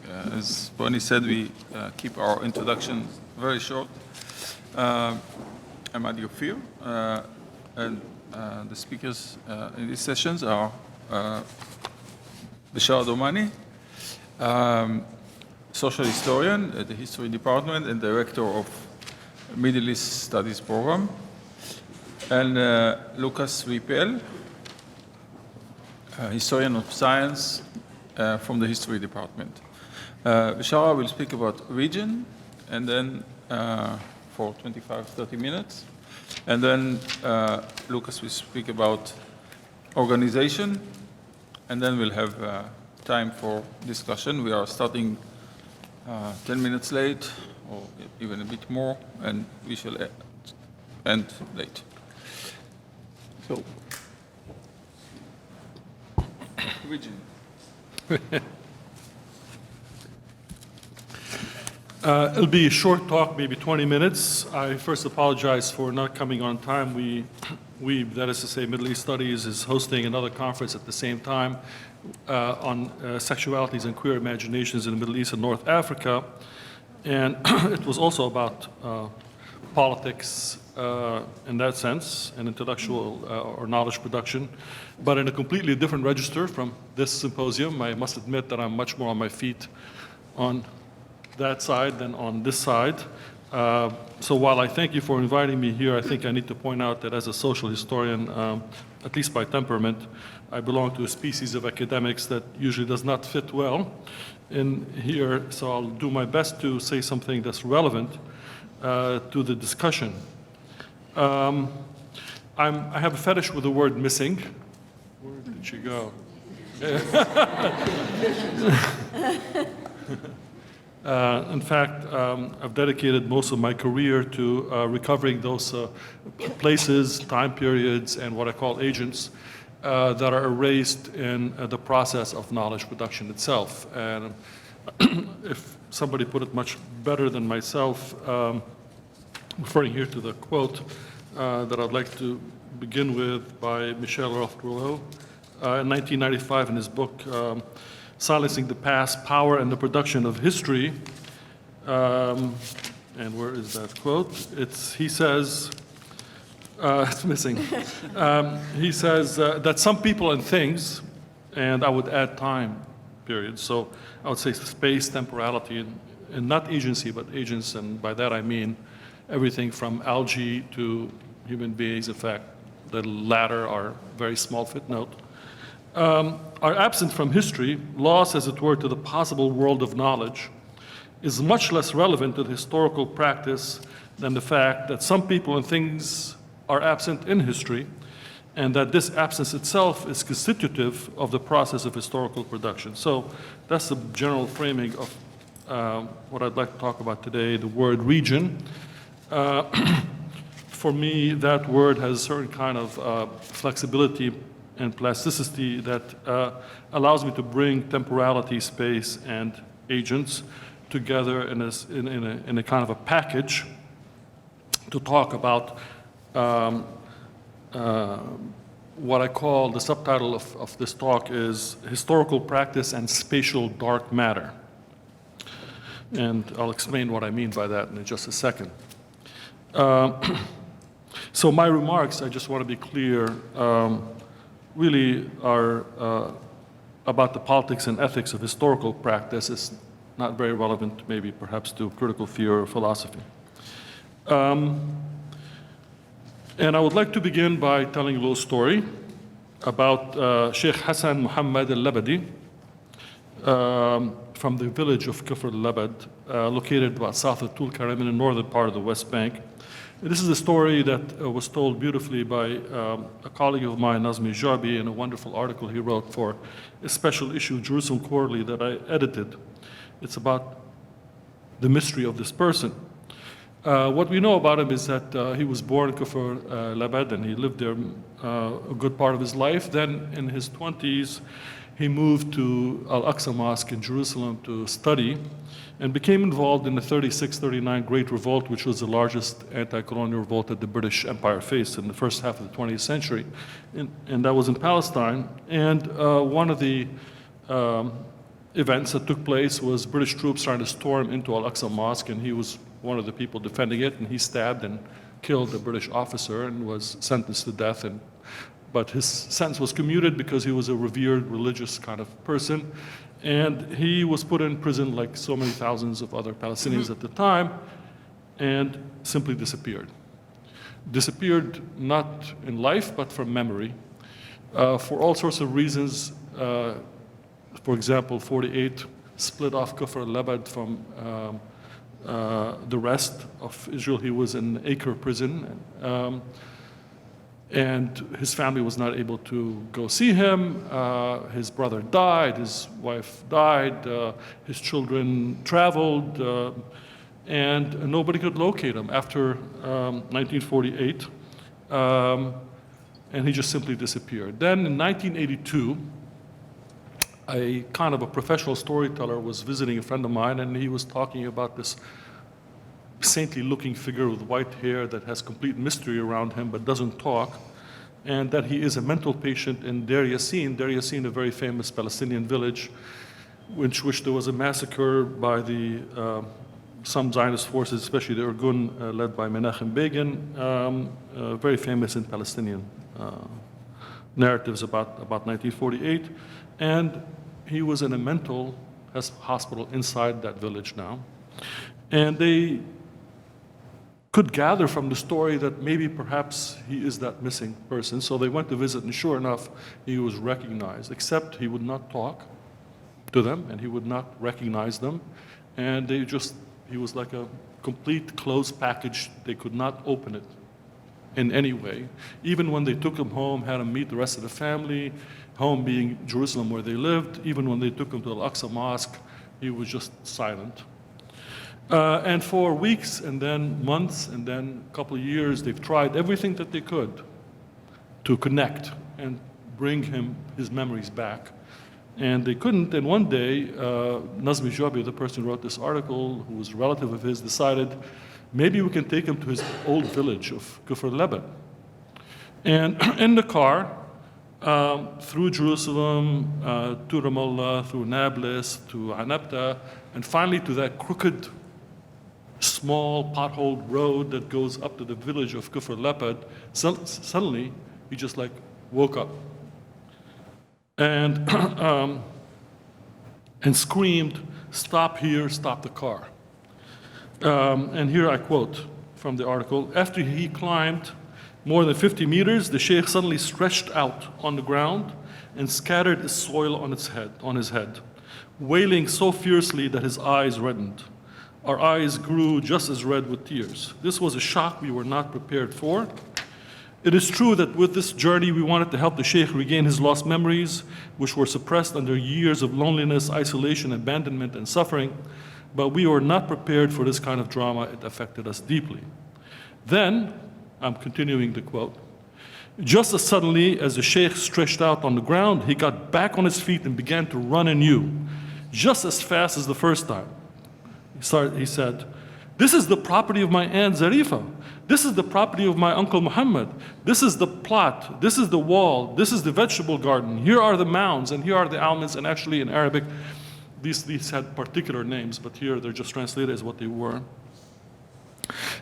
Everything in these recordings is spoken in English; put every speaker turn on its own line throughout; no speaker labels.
As Bonnie said, we keep our introduction very short. I'm at Ophir, and the speakers in these sessions are Beshara Doumani, social historian at the History Department and director of Middle East Studies Program, and Lukas Rieppel, historian of science from the History Department. Beshara will speak about region, and then for 25-30 minutes. And then Lukas will speak about organization, and then we'll have time for discussion. We are starting 10 minutes late, or even a bit more, and we shall end late. So, region.
It'll be a short talk, maybe 20 minutes. I first apologize for not coming on time. We, that is to say, Middle East Studies is hosting another conference at the same time on sexualities and queer imaginations in the Middle East and North Africa. And it was also about politics in that sense, and intellectual or knowledge production, but in a completely different register from this symposium. I must admit that I'm much more on my feet on that side than on this side. So while I thank you for inviting me here, I think I need to point out that as a social historian, at least by temperament, I belong to a species of academics that usually does not fit well in here. So I'll do my best to say something that's relevant to the discussion. I have a fetish with the word missing. Where did she go? In fact, I've dedicated most of my career to recovering those places, time periods, and what I call agents that are erased in the process of knowledge production itself. And if somebody put it much better than myself, referring here to the quote that I'd like to begin with by Michel Rothrouleau in 1995 in his book, Silencing the Past, Power and the Production of History. And where is that quote? He says, it's missing. He says that some people and things, and I would add time period. So I would say space, temporality, and not agency, but agents. And by that I mean everything from algae to human beings. In fact, the latter are very small footnote. Are absent from history, lost, as it were, to the possible world of knowledge, is much less relevant to the historical practice than the fact that some people and things are absent in history, and that this absence itself is constitutive of the process of historical production. So that's the general framing of what I'd like to talk about today, the word region. For me, that word has a certain kind of flexibility and plasticity that allows me to bring temporality, space, and agents together in a kind of a package to talk about what I call, the subtitle of this talk is Historical Practice and Spatial Dark Matter. And I'll explain what I mean by that in just a second. So my remarks, I just want to be clear, really are about the politics and ethics of historical practice. It's not very relevant, maybe perhaps to critical theory or philosophy. And I would like to begin by telling a little story about Sheikh Hassan Muhammad al-Labadi from the village of Kufr al-Labad, located about south of Tulkarem in the northern part of the West Bank. This is a story that was told beautifully by a colleague of mine, Nazmi Jabi, in a wonderful article he wrote for a special issue of Jerusalem Quarterly that I edited. It's about the mystery of this person. What we know about him is that he was born in Kufr Labad, and he lived there a good part of his life. Then in his 20s, he moved to Al-Aqsa Mosque in Jerusalem to study, and became involved in the 36-39 Great Revolt, which was the largest anti-colonial revolt that the British Empire faced in the first half of the 20th century. And that was in Palestine. And one of the events that took place was British troops trying to storm into Al-Aqsa Mosque, and he was one of the people defending it, and he stabbed and killed a British officer and was sentenced to death. But his sentence was commuted because he was a revered religious kind of person, and he was put in prison like so many thousands of other Palestinians at the time, and simply disappeared. Disappeared not in life, but from memory, for all sorts of reasons. For example, 48 split off Kufr al-Labad from the rest of Israel. He was in Acre prison, and his family was not able to go see him. His brother died, his wife died, his children traveled, and nobody could locate him after 1948, and he just simply disappeared. Then in 1982, a kind of a professional storyteller was visiting a friend of mine, and he was talking about this saintly-looking figure with white hair that has complete mystery around him but doesn't talk, and that he is a mental patient in Deir Yassin. Deir Yassin, a very famous Palestinian village, which there was a massacre by some Zionist forces, especially the Irgun, led by Menachem Begin, very famous in Palestinian narratives about 1948. And he was in a mental hospital inside that village now. And they could gather from the story that maybe perhaps he is that missing person. So they went to visit, and sure enough, he was recognized, except he would not talk to them, and he would not recognize them. And he was like a complete closed package. They could not open it in any way. Even when they took him home, had him meet the rest of the family, home being Jerusalem where they lived, even when they took him to Al-Aqsa Mosque, he was just silent. And for weeks and then months and then a couple of years, they've tried everything that they could to connect and bring his memories back. And they couldn't, and one day, Nazmi Jobi, the person who wrote this article, who was a relative of his, decided maybe we can take him to his old village of Kufr al-Labad. And in the car, through Jerusalem, to Ramallah, through Nablus, to Anabta, and finally to that crooked, small, potholed road that goes up to the village of Kufr al-Labad, suddenly he just like woke up and screamed, "Stop here, stop the car." And here I quote from the article: "After he climbed more than 50 meters, the sheikh suddenly stretched out on the ground and scattered soil on his head, wailing so fiercely that his eyes reddened. Our eyes grew just as red with tears. This was a shock we were not prepared for. It is true that with this journey we wanted to help the sheikh regain his lost memories, which were suppressed under years of loneliness, isolation, abandonment, and suffering, but we were not prepared for this kind of drama. It affected us deeply. Then," I'm continuing the quote, "just as suddenly as the sheikh stretched out on the ground, he got back on his feet and began to run anew, just as fast as the first time. He said, 'This is the property of my Aunt Zarifa. This is the property of my Uncle Muhammad. This is the plot. This is the wall. This is the vegetable garden. Here are the mounds, and here are the almonds.'" And actually in Arabic, these had particular names, but here they're just translated as what they were.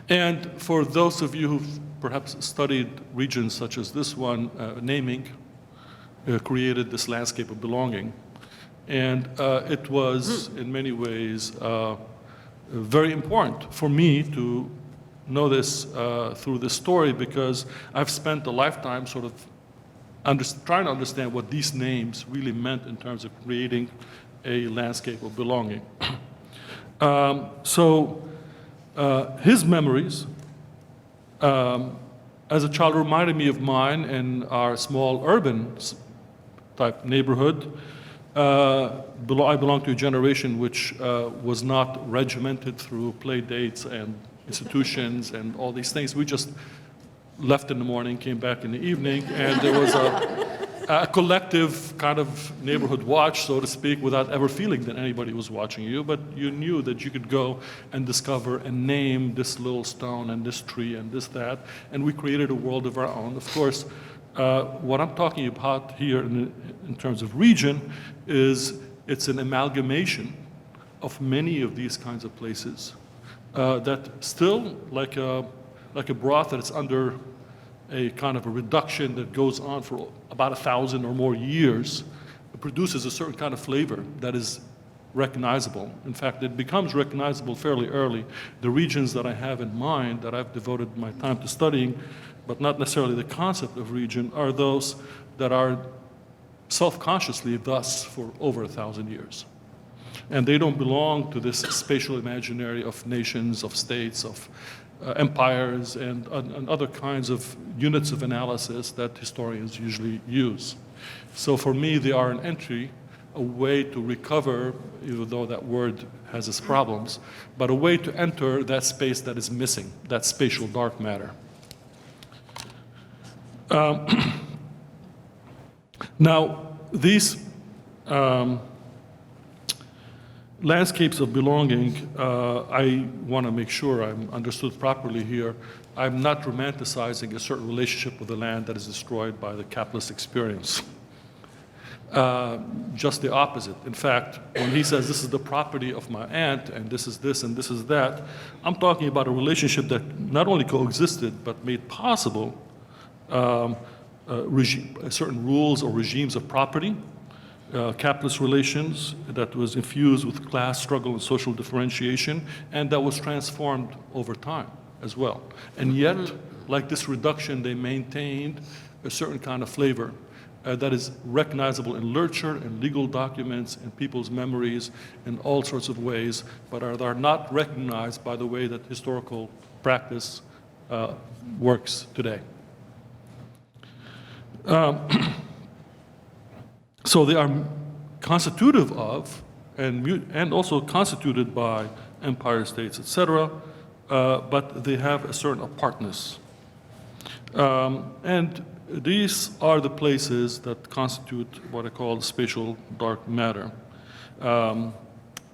And for those of you who've perhaps studied regions such as this one, naming created this landscape of belonging. And it was, in many ways, very important for me to know this through this story, because I've spent a lifetime sort of trying to understand what these names really meant in terms of creating a landscape of belonging. His memories as a child reminded me of mine in our small urban type neighborhood. I belong to a generation which was not regimented through play dates and institutions and all these things. We just left in the morning, came back in the evening, and there was a collective kind of neighborhood watch, so to speak, without ever feeling that anybody was watching you, but you knew that you could go and discover and name this little stone and this tree and this, that, and we created a world of our own. Of course, what I'm talking about here in terms of region is It's an amalgamation of many of these kinds of places that still, like a broth that is under a kind of a reduction that goes on for about 1,000 or more years, it produces a certain kind of flavor that is recognizable. In fact, it becomes recognizable fairly early. The regions that I have in mind, that I've devoted my time to studying, but not necessarily the concept of region, are those that are self-consciously thus for over 1,000 years. And they don't belong to this spatial imaginary of nations, of states, of empires, and other kinds of units of analysis that historians usually use. So for me, they are an entry, a way to recover, even though that word has its problems, but a way to enter that space that is missing, that spatial dark matter. Now, these landscapes of belonging, I want to make sure I'm understood properly here. I'm not romanticizing a certain relationship with the land that is destroyed by the capitalist experience. Just the opposite. In fact, when he says this is the property of my aunt and this is this and this is that, I'm talking about a relationship that not only coexisted but made possible certain rules or regimes of property, capitalist relations that was infused with class struggle and social differentiation, and that was transformed over time as well. And yet, like this reduction, they maintained a certain kind of flavor that is recognizable in literature, in legal documents, in people's memories, in all sorts of ways, but are not recognized by the way that historical practice works today. So they are constitutive of and also constituted by empire states, etc., but they have a certain apartness. And these are the places that constitute what I call spatial dark matter. All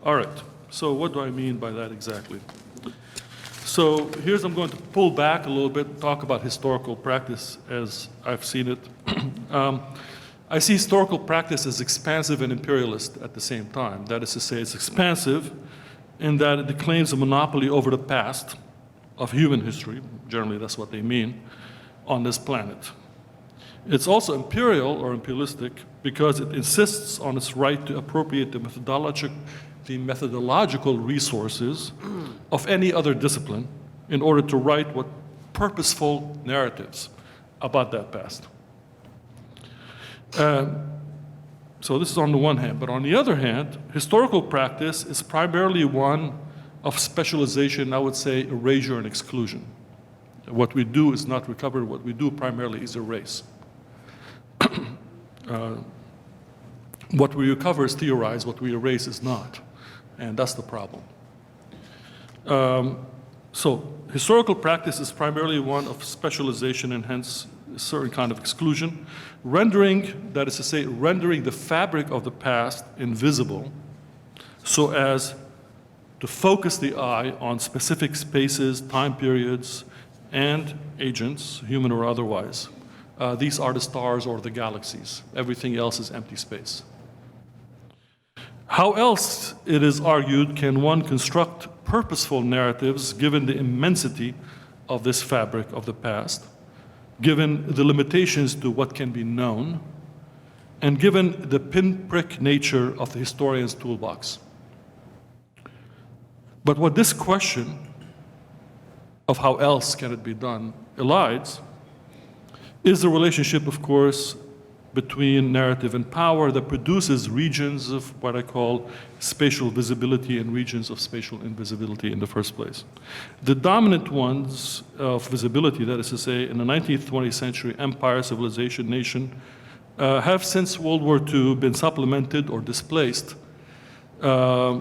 right, so what do I mean by that exactly? So I'm going to pull back a little bit, talk about historical practice as I've seen it. I see historical practice as expansive and imperialist at the same time. That is to say, it's expansive in that it claims a monopoly over the past of human history, generally that's what they mean, on this planet. It's also imperial or imperialistic because it insists on its right to appropriate the methodological resources of any other discipline in order to write what purposeful narratives about that past. So this is on the one hand, but on the other hand, historical practice is primarily one of specialization, I would say erasure and exclusion. What we do is not recover, what we do primarily is erase. What we recover is theorize, what we erase is not, and that's the problem. So historical practice is primarily one of specialization and hence a certain kind of exclusion, rendering, that is to say, rendering the fabric of the past invisible so as to focus the eye on specific spaces, time periods, and agents, human or otherwise. These are the stars or the galaxies. Everything else is empty space. How else, it is argued, can one construct purposeful narratives given the immensity of this fabric of the past, given the limitations to what can be known, and given the pinprick nature of the historian's toolbox? But what this question of how else can it be done elides is the relationship, of course, between narrative and power that produces regions of what I call spatial visibility and regions of spatial invisibility in the first place. The dominant ones of visibility, that is to say, in the 19th, 20th century empire, civilization, nation, have since World War II been supplemented or displaced by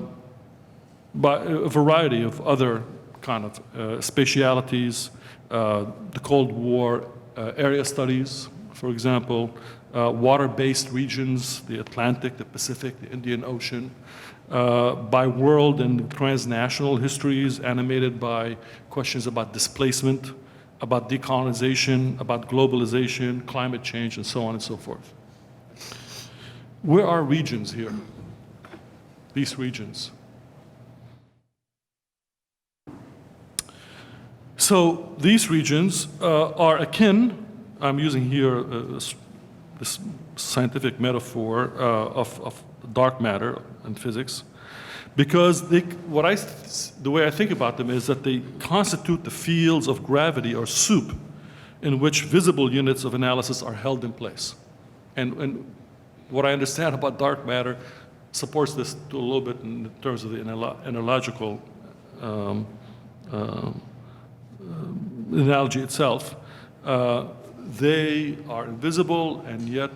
a variety of other kind of spatialities, the Cold War area studies, for example, water-based regions, the Atlantic, the Pacific, the Indian Ocean, by world and transnational histories animated by questions about displacement, about decolonization, about globalization, climate change, and so on and so forth. Where are regions here? these regions. So these regions are akin, I'm using here this scientific metaphor of dark matter in physics, because the way I think about them is that they constitute the fields of gravity or soup in which visible units of analysis are held in place. And what I understand about dark matter supports this to a little bit in terms of the analogical analogy itself. They are invisible, and yet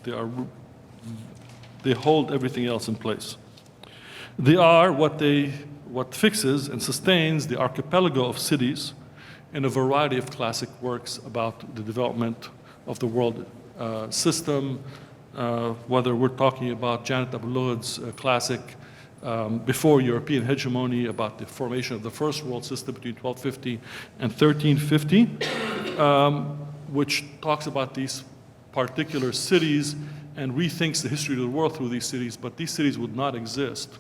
they hold everything else in place. They are what fixes and sustains the archipelago of cities in a variety of classic works about the development of the world system, whether we're talking about Janet Abouloud's classic before European hegemony about the formation of the first world system between 1250 and 1350, which talks about these particular cities and rethinks the history of the world through these cities, but these cities would not exist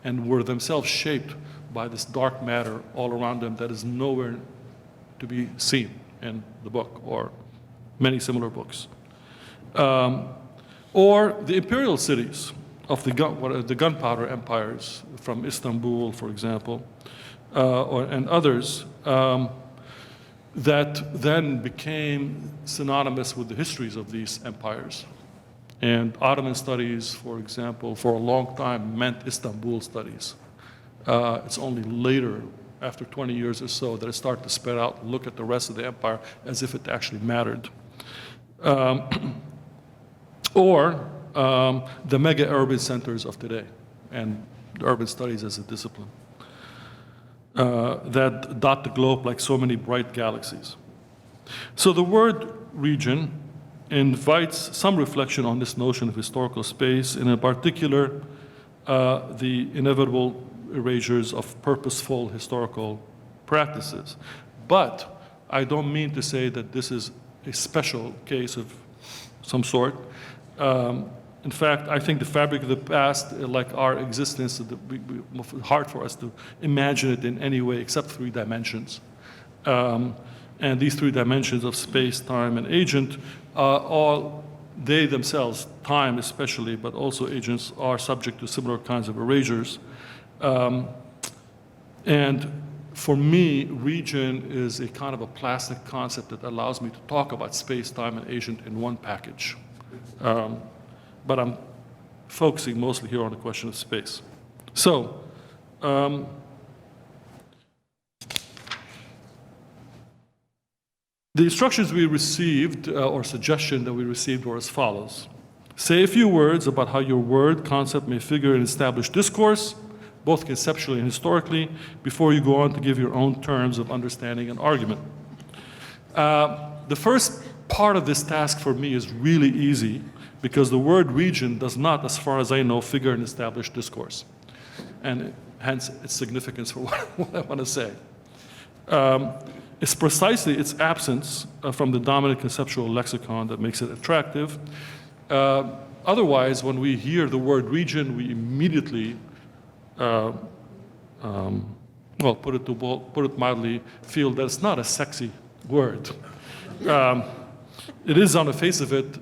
and were themselves shaped by this dark matter all around them that is nowhere to be seen in the book or many similar books. Or the imperial cities of the gunpowder empires from Istanbul, for example, and others, that then became synonymous with the histories of these empires. And Ottoman studies, for example, for a long time meant Istanbul studies. It's only later, after 20 years or so, that it started to spread out and look at the rest of the empire as if it actually mattered. Or the mega urban centers of today and urban studies as a discipline that dot the globe like so many bright galaxies. So the word region invites some reflection on this notion of historical space, and in particular, the inevitable erasures of purposeful historical practices. But I don't mean to say that this is a special case of some sort. In fact, I think the fabric of the past, like our existence, it's hard for us to imagine it in any way except 3 dimensions. And these 3 dimensions of space, time, and agent, all they themselves, time especially, but also agents, are subject to similar kinds of erasures. And for me, region is a kind of a plastic concept that allows me to talk about space, time, and agent in one package. But I'm focusing mostly here on the question of space. So, the instructions we received, or suggestion that we received, were as follows. Say a few words about how your word concept may figure in established discourse, both conceptually and historically, before you go on to give your own terms of understanding and argument. The first part of this task for me is really easy, because the word region does not, as far as I know, figure in established discourse, and hence its significance for what I want to say. It's precisely its absence from the dominant conceptual lexicon that makes it attractive. Otherwise, when we hear the word region, we immediately, put it mildly, feel that it's not a sexy word. It is, on the face of it,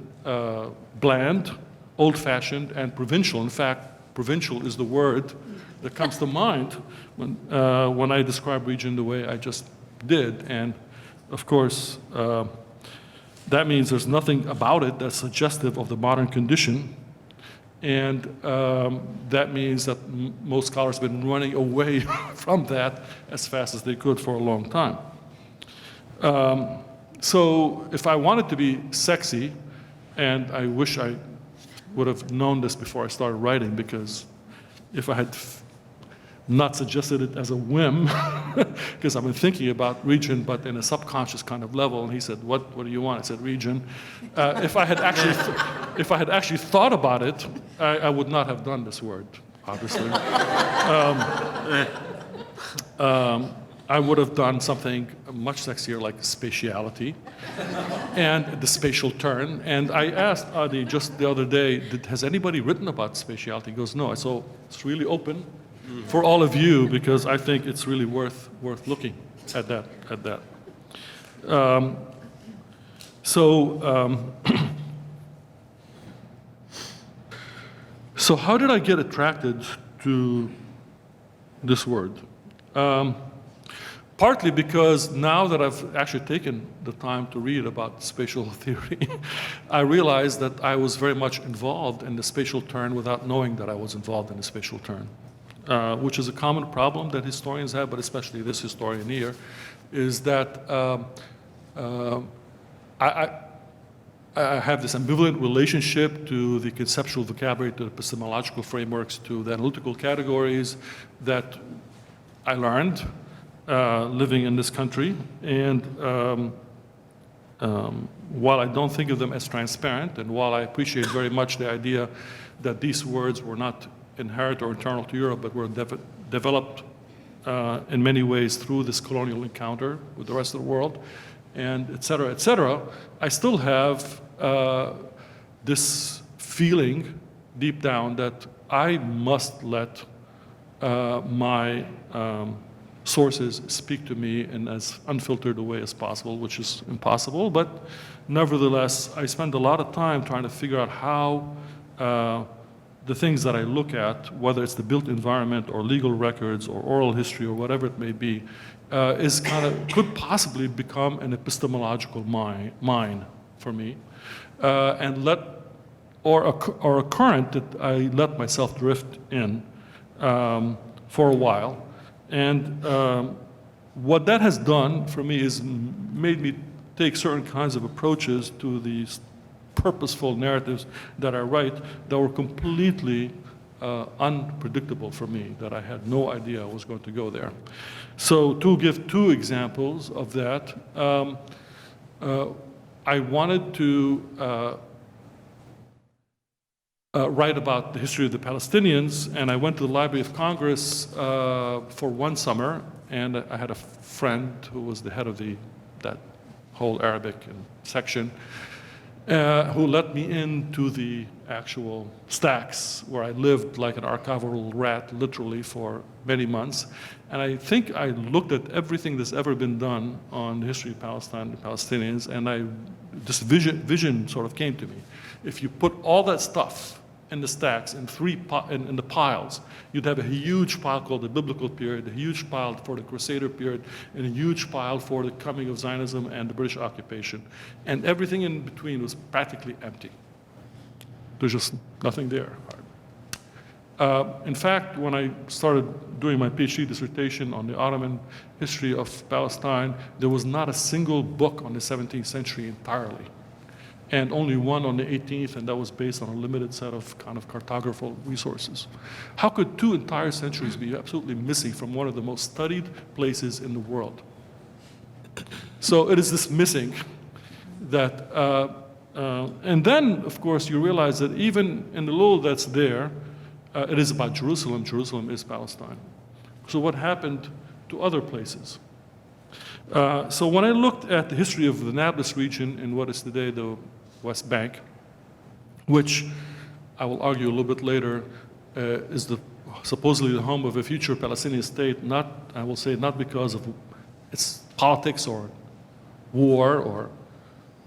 bland, old-fashioned, and provincial. In fact, provincial is the word that comes to mind when I describe region the way I just did. And of course, that means there's nothing about it that's suggestive of the modern condition. And that means that most scholars have been running away from that as fast as they could for a long time. So if I wanted to be sexy, and I wish I would have known this before I started writing, because if I had not suggested it as a whim, because I've been thinking about region, but in a subconscious kind of level, and he said, what do you want? I said, region. If I had actually thought about it, I would not have done this word, obviously. I would have done something much sexier like spatiality and the spatial turn. And I asked Adi just the other day, has anybody written about spatiality? He goes, no. So it's really open for all of you because I think it's really worth looking at that. So how did I get attracted to this word? Partly because now that I've actually taken the time to read about spatial theory, I realized that I was very much involved in the spatial turn without knowing that I was involved in the spatial turn, which is a common problem that historians have, but especially this historian here, is that I have this ambivalent relationship to the conceptual vocabulary, to the epistemological frameworks, to the analytical categories that I learned living in this country. And while I don't think of them as transparent, and while I appreciate very much the idea that these words were not inherent or internal to Europe, but were developed in many ways through this colonial encounter with the rest of the world, and et cetera, I still have this feeling deep down that I must let my sources speak to me in as unfiltered a way as possible, which is impossible, but nevertheless, I spend a lot of time trying to figure out how the things that I look at, whether it's the built environment or legal records or oral history or whatever it may be, could possibly become an epistemological mine for me, or a current that I let myself drift in for a while. And what that has done for me is made me take certain kinds of approaches to these purposeful narratives that I write that were completely unpredictable for me, that I had no idea I was going to go there. So to give two examples of that, I wanted to write about the history of the Palestinians, and I went to the Library of Congress for one summer, and I had a friend who was the head of that whole Arabic section, who let me into the actual stacks where I lived like an archival rat, literally, for many months. And I think I looked at everything that's ever been done on the history of Palestine and the Palestinians, and this vision sort of came to me. If you put all that stuff in the stacks, in the piles, you'd have a huge pile called the Biblical period, a huge pile for the Crusader period, and a huge pile for the coming of Zionism and the British occupation. And everything in between was practically empty. There's just nothing there. In fact, when I started doing my PhD dissertation on the Ottoman history of Palestine, there was not a single book on the 17th century entirely, and only one on the 18th, and that was based on a limited set of kind of cartographical resources. How could 2 entire centuries be absolutely missing from one of the most studied places in the world? So it is this missing that, and then, of course, you realize that even in the little that's there, it is about Jerusalem. Jerusalem is Palestine. So what happened to other places? So when I looked at the history of the Nablus region in what is today the West Bank, which I will argue a little bit later is supposedly the home of a future Palestinian state, I will say not because of its politics or war or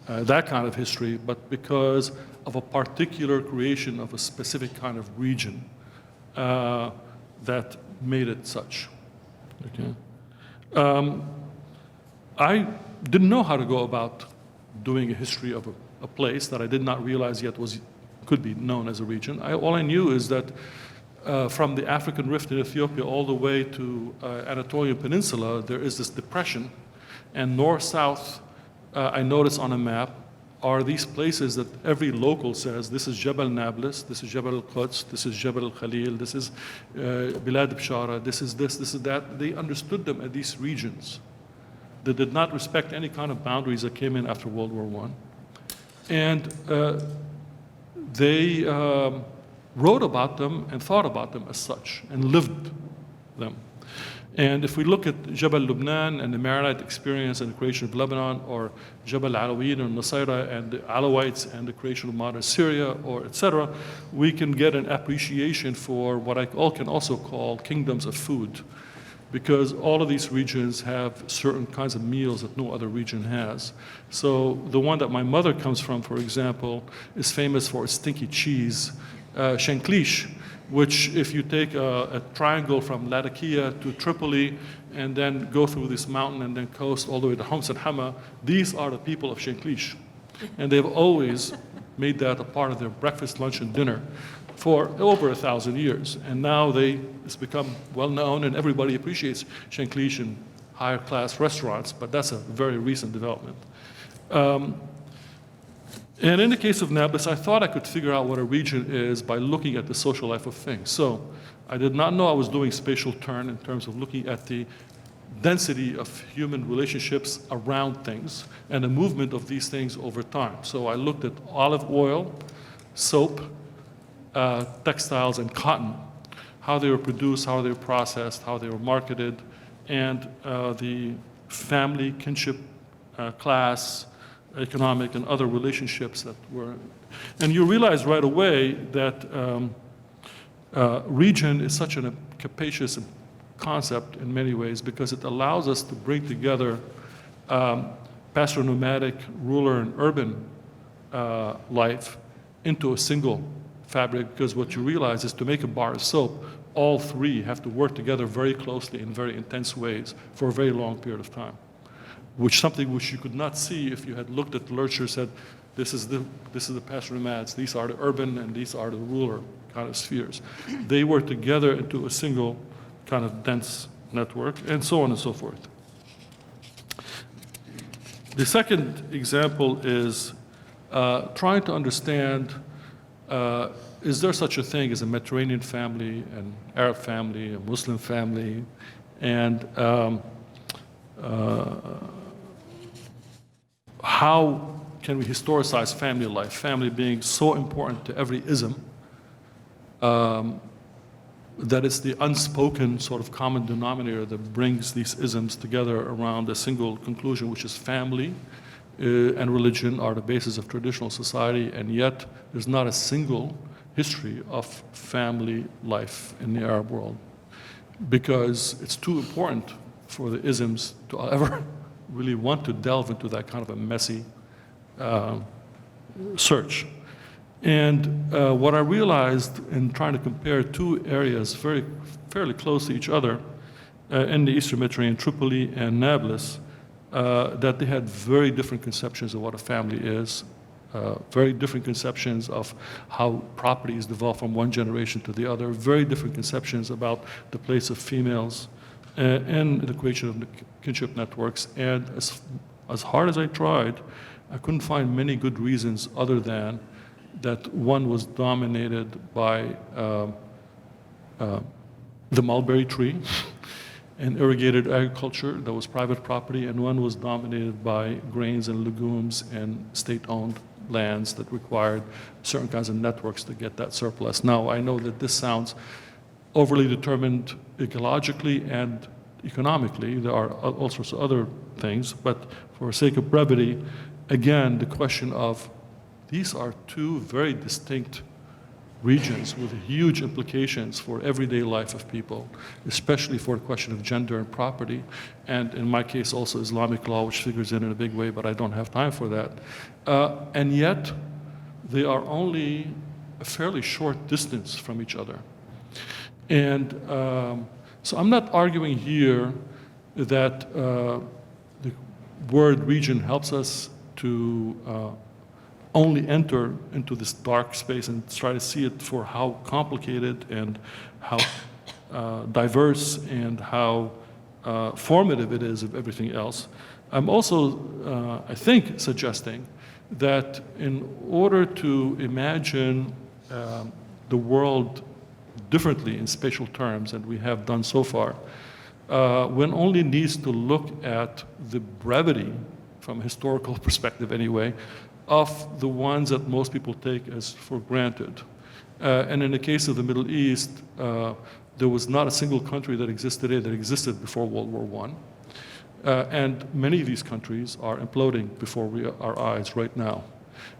that kind of history, but because of a particular creation of a specific kind of region that made it such. Okay. I didn't know how to go about doing a history of a place that I did not realize yet could be known as a region. All I knew is that from the African Rift in Ethiopia all the way to Anatolian Peninsula, there is this depression, and north-south, I noticed on a map, are these places that every local says, this is Jebel Nablus, this is Jebel al-Quds, this is Jebel al-Khalil, this is Bilad Beshara, this is that. They understood them as these regions. They did not respect any kind of boundaries that came in after World War I. And they wrote about them and thought about them as such and lived them. And if we look at Jabal Lubnan and the Maronite experience and the creation of Lebanon, or Jabal Alawiyin and Nusayra and the Alawites and the creation of modern Syria, or etc., we can get an appreciation for what I can also call kingdoms of food, because all of these regions have certain kinds of meals that no other region has. So the one that my mother comes from, for example, is famous for its stinky cheese, shanklish, which if you take a triangle from Latakia to Tripoli and then go through this mountain and then coast all the way to Homs and Hama, these are the people of Shanklish. And they've always made that a part of their breakfast, lunch, and dinner for over 1,000 years. And now it's become well known and everybody appreciates Shanklish in higher class restaurants, but that's a very recent development. And in the case of Nablus, I thought I could figure out what a region is by looking at the social life of things. So I did not know I was doing spatial turn in terms of looking at the density of human relationships around things and the movement of these things over time. So I looked at olive oil, soap, textiles, and cotton, how they were produced, how they were processed, how they were marketed, and the family, kinship, class, economic and other relationships that were, and you realize right away that region is such a capacious concept in many ways because it allows us to bring together pastoral nomadic, rural, and urban life into a single fabric, because what you realize is to make a bar of soap, all three have to work together very closely in very intense ways for a very long period of time. Something which you could not see if you had looked at the literature and said, this is the pastoral nomads, these are the urban, and these are the rural kind of spheres. They were together into a single kind of dense network, and so on and so forth. The second example is trying to understand, is there such a thing as a Mediterranean family, an Arab family, a Muslim family, and how can we historicize family life, family being so important to every ism, that it's the unspoken sort of common denominator that brings these isms together around a single conclusion, which is family and religion are the basis of traditional society, and yet there's not a single history of family life in the Arab world because it's too important for the isms to ever really want to delve into that kind of a messy search. And what I realized in trying to compare two areas fairly close to each other in the Eastern Mediterranean, Tripoli and Nablus, that they had very different conceptions of what a family is, very different conceptions of how property is developed from one generation to the other, very different conceptions about the place of females, and the creation of the kinship networks. And as hard as I tried, I couldn't find many good reasons other than that one was dominated by the mulberry tree and irrigated agriculture that was private property, and one was dominated by grains and legumes and state-owned lands that required certain kinds of networks to get that surplus. Now, I know that this sounds overly determined ecologically and economically. There are all sorts of other things, but for sake of brevity, again, the question of these are two very distinct regions with huge implications for everyday life of people, especially for the question of gender and property, and in my case also Islamic law, which figures in a big way, but I don't have time for that. And yet, they are only a fairly short distance from each other. And so I'm not arguing here that the word region helps us to only enter into this dark space and try to see it for how complicated and how diverse and how formative it is of everything else. I'm also, I think, suggesting that in order to imagine the world differently in spatial terms than we have done so far, one only needs to look at the brevity, from a historical perspective anyway, of the ones that most people take as for granted. And in the case of the Middle East, There was not a single country that exists today that existed before World War I. And many of these countries are imploding before our eyes right now.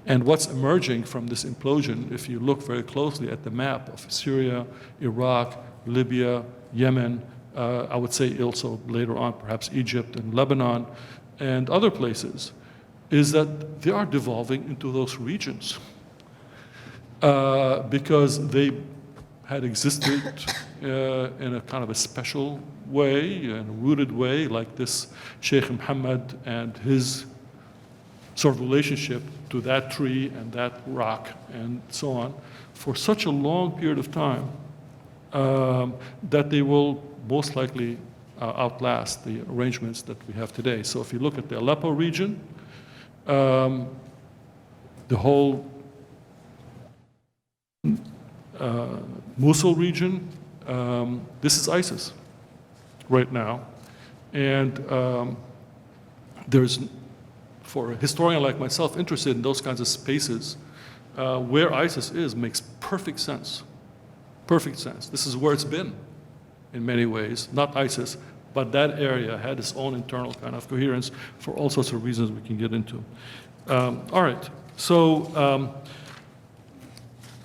And what's emerging from this implosion, if you look very closely at the map of Syria, Iraq, Libya, Yemen, I would say also later on perhaps Egypt and Lebanon and other places, is that they are devolving into those regions because they had existed in a kind of a special way, in a rooted way, like this Sheikh Mohammed and his sort of relationship to that tree and that rock and so on, for such a long period of time that they will most likely outlast the arrangements that we have today. So if you look at the Aleppo region, the whole Mosul region, this is ISIS right now. And there's, for a historian like myself interested in those kinds of spaces, where ISIS is makes perfect sense. Perfect sense. This is where it's been in many ways, not ISIS, but that area had its own internal kind of coherence for all sorts of reasons we can get into. All right, so,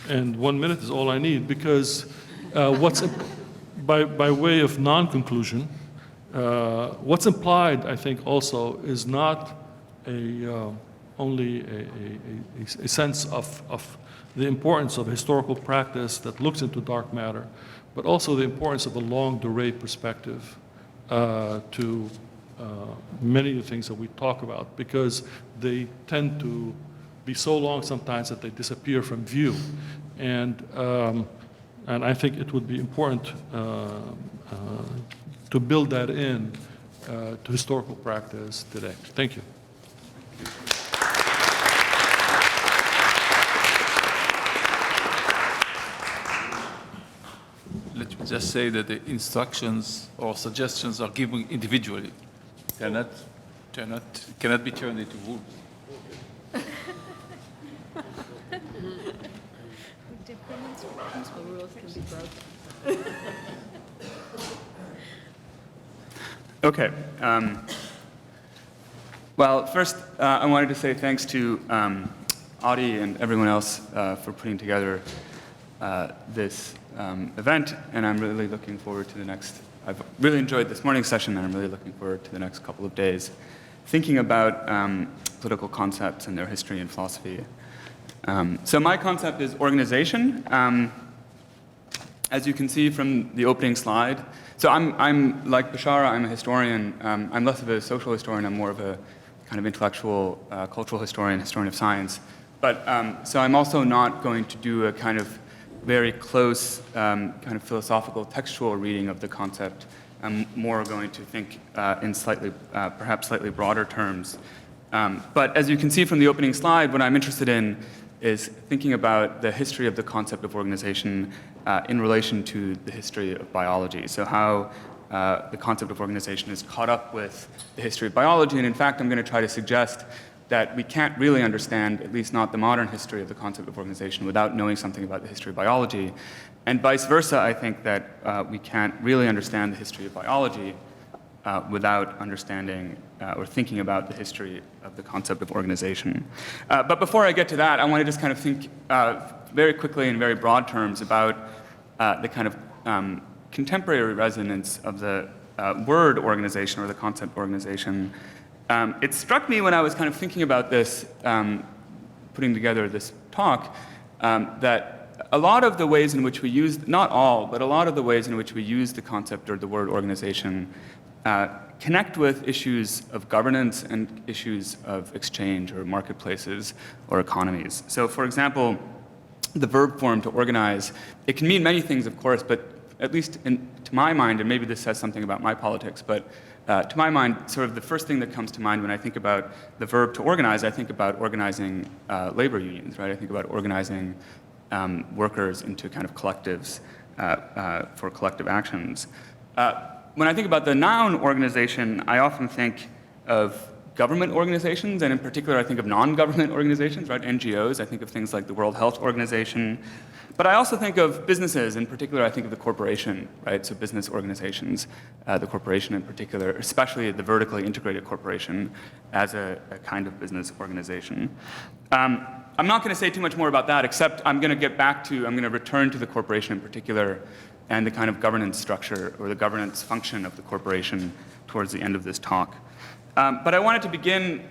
and 1 minute is all I need because by way of non-conclusion, what's implied, I think, also is not only a sense of the importance of historical practice that looks into dark matter, but also the importance of a longue durée perspective to many of the things that we talk about, because they tend to be so long sometimes that they disappear from view. And I think it would be important to build that in to historical practice today. Thank you.
Let me just say that the instructions or suggestions are given individually. Cannot be turned into rules.
Principal rules can be broken.
Okay. Well, first, I wanted to say thanks to Adi and everyone else for putting together this event, and I'm really looking forward to the next. I've really enjoyed this morning's session, and I'm really looking forward to the next couple of days, thinking about political concepts and their history and philosophy. So my concept is organization. As you can see from the opening slide, so I'm like Beshara, I'm a historian. I'm less of a social historian, I'm more of a kind of intellectual, cultural historian of science. But so I'm also not going to do a kind of very close kind of philosophical textual reading of the concept. I'm more going to think in slightly, perhaps slightly broader terms. But as you can see from the opening slide, what I'm interested in is thinking about the history of the concept of organization in relation to the history of biology. So how the concept of organization is caught up with the history of biology. And in fact, I'm going to try to suggest that we can't really understand, at least not the modern history of the concept of organization, without knowing something about the history of biology. And vice versa, I think that we can't really understand the history of biology without understanding or thinking about the history of the concept of organization. But before I get to that, I want to just kind of think very quickly in very broad terms about the kind of contemporary resonance of the word organization or the concept organization. It struck me when I was kind of thinking about this, putting together this talk, that a lot of the ways in which we use, not all, but a lot of the ways in which we use the concept or the word organization connect with issues of governance and issues of exchange or marketplaces or economies. So for example, the verb form to organize, it can mean many things, of course, but at least to my mind, and maybe this says something about my politics, but to my mind, sort of the first thing that comes to mind when I think about the verb to organize, I think about organizing labor unions, right? I think about organizing workers into kind of collectives for collective actions. When I think about the noun organization, I often think of government organizations, and in particular, I think of non-government organizations, right? NGOs. I think of things like the World Health Organization. But I also think of businesses. In particular, I think of the corporation, right? So business organizations, the corporation in particular, especially the vertically integrated corporation as a kind of business organization. I'm not going to say too much more about that, except I'm going to return to the corporation in particular and the kind of governance structure or the governance function of the corporation towards the end of this talk. But I wanted to begin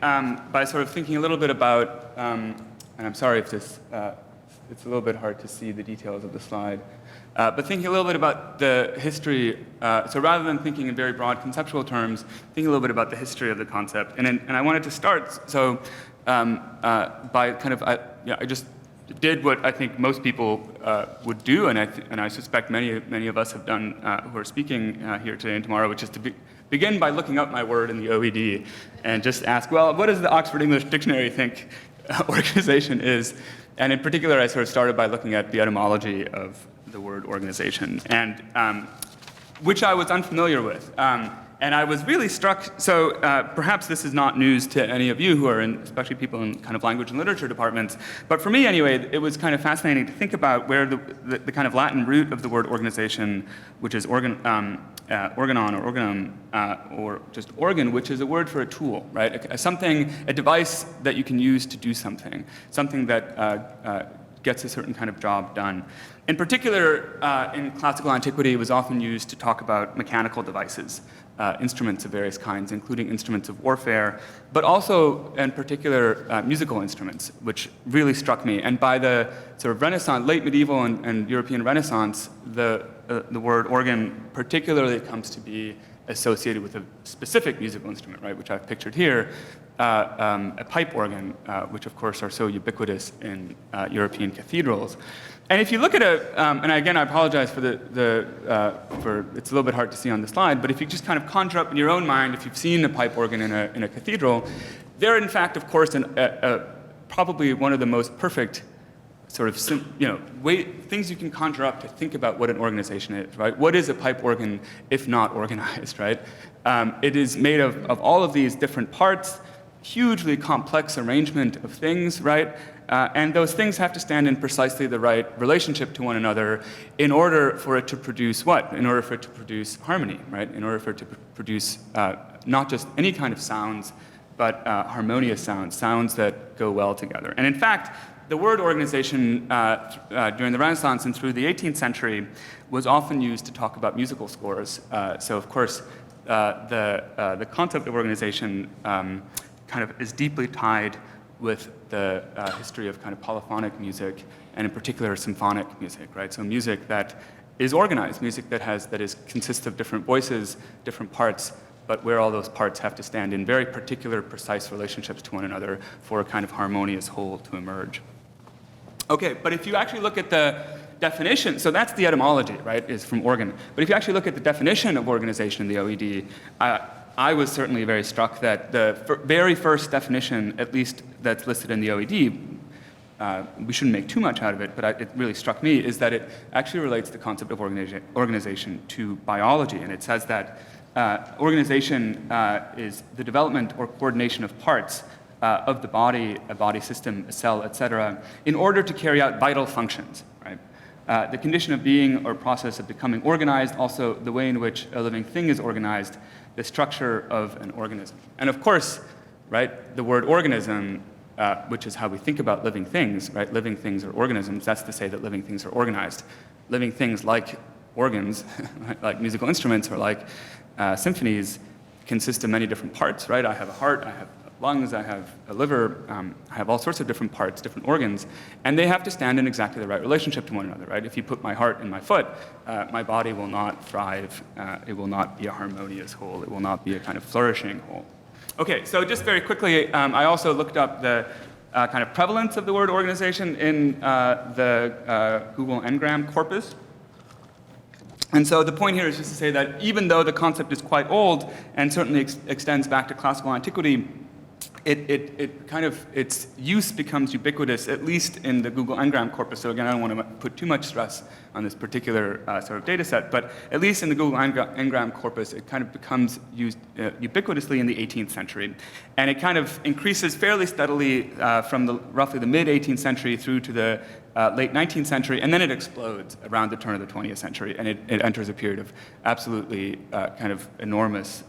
by sort of thinking a little bit about, and I'm sorry if this, it's a little bit hard to see the details of the slide, but thinking a little bit about the history, so rather than thinking in very broad conceptual terms, thinking a little bit about the history of the concept. And I wanted to start, so by kind of, I just did what I think most people would do, and I suspect many of us have done who are speaking here today and tomorrow, which is to begin by looking up my word in the OED and just ask, well, what does the Oxford English Dictionary think organization is? And in particular, I sort of started by looking at the etymology of the word organization, and which I was unfamiliar with. And I was really struck, so perhaps this is not news to any of you who are in, especially people in kind of language and literature departments, but for me anyway, it was kind of fascinating to think about where the kind of Latin root of the word organization, which is organon or organum, or just organ, which is a word for a tool, right? A device that you can use to do something that gets a certain kind of job done. In particular, in classical antiquity, it was often used to talk about mechanical devices, instruments of various kinds, including instruments of warfare, but also, in particular, musical instruments, which really struck me. And by the sort of Renaissance, late medieval and European Renaissance, the word organ particularly comes to be associated with a specific musical instrument, right, which I've pictured here, a pipe organ, which of course are so ubiquitous in European cathedrals. And if you look at and again, I apologize for it's a little bit hard to see on the slide, but if you just kind of conjure up in your own mind, if you've seen a pipe organ in a cathedral, they're in fact, of course, probably one of the most perfect sort of things you can conjure up to think about what an organization is, right? What is a pipe organ if not organized, right? It is made of all of these different parts, hugely complex arrangement of things, right? And those things have to stand in precisely the right relationship to one another in order for it to produce what? In order for it to produce harmony, right? In order for it to produce not just any kind of sounds, but harmonious sounds that go well together. And in fact, the word organization during the Renaissance and through the 18th century was often used to talk about musical scores. So of course, the concept of organization kind of is deeply tied with the history of kind of polyphonic music, and in particular symphonic music, right? So music that is organized, music that consists of different voices, different parts, but where all those parts have to stand in very particular, precise relationships to one another for a kind of harmonious whole to emerge. Okay, but if you actually look at the definition, so that's the etymology, right, is from organ. But if you actually look at the definition of organization in the OED, I was certainly very struck that the very first definition, at least that's listed in the OED, we shouldn't make too much out of it, but it really struck me, is that it actually relates the concept of organization to biology. And it says that organization is the development or coordination of parts of the body, a body system, a cell, etc., in order to carry out vital functions, right? The condition of being or process of becoming organized, also the way in which a living thing is organized, the structure of an organism. And of course, right, the word organism, which is how we think about living things, right? Living things are organisms. That's to say that living things are organized. Living things like organs, like musical instruments or like symphonies, consist of many different parts, right? I have a heart, I have lungs, I have a liver, I have all sorts of different parts, different organs, and they have to stand in exactly the right relationship to one another, right? If you put my heart in my foot, my body will not thrive, it will not be a harmonious whole, it will not be a kind of flourishing whole. Okay, so just very quickly, I also looked up the kind of prevalence of the word organization in the Google Ngram corpus. And so the point here is just to say that even though the concept is quite old and certainly extends back to classical antiquity, its use becomes ubiquitous, at least in the Google Ngram corpus. So again, I don't want to put too much stress on this particular sort of data set, but at least in the Google Ngram corpus, it kind of becomes used ubiquitously in the 18th century. And it kind of increases fairly steadily from roughly the mid-18th century through to the late 19th century, and then it explodes around the turn of the 20th century, and it enters a period of absolutely kind of enormous,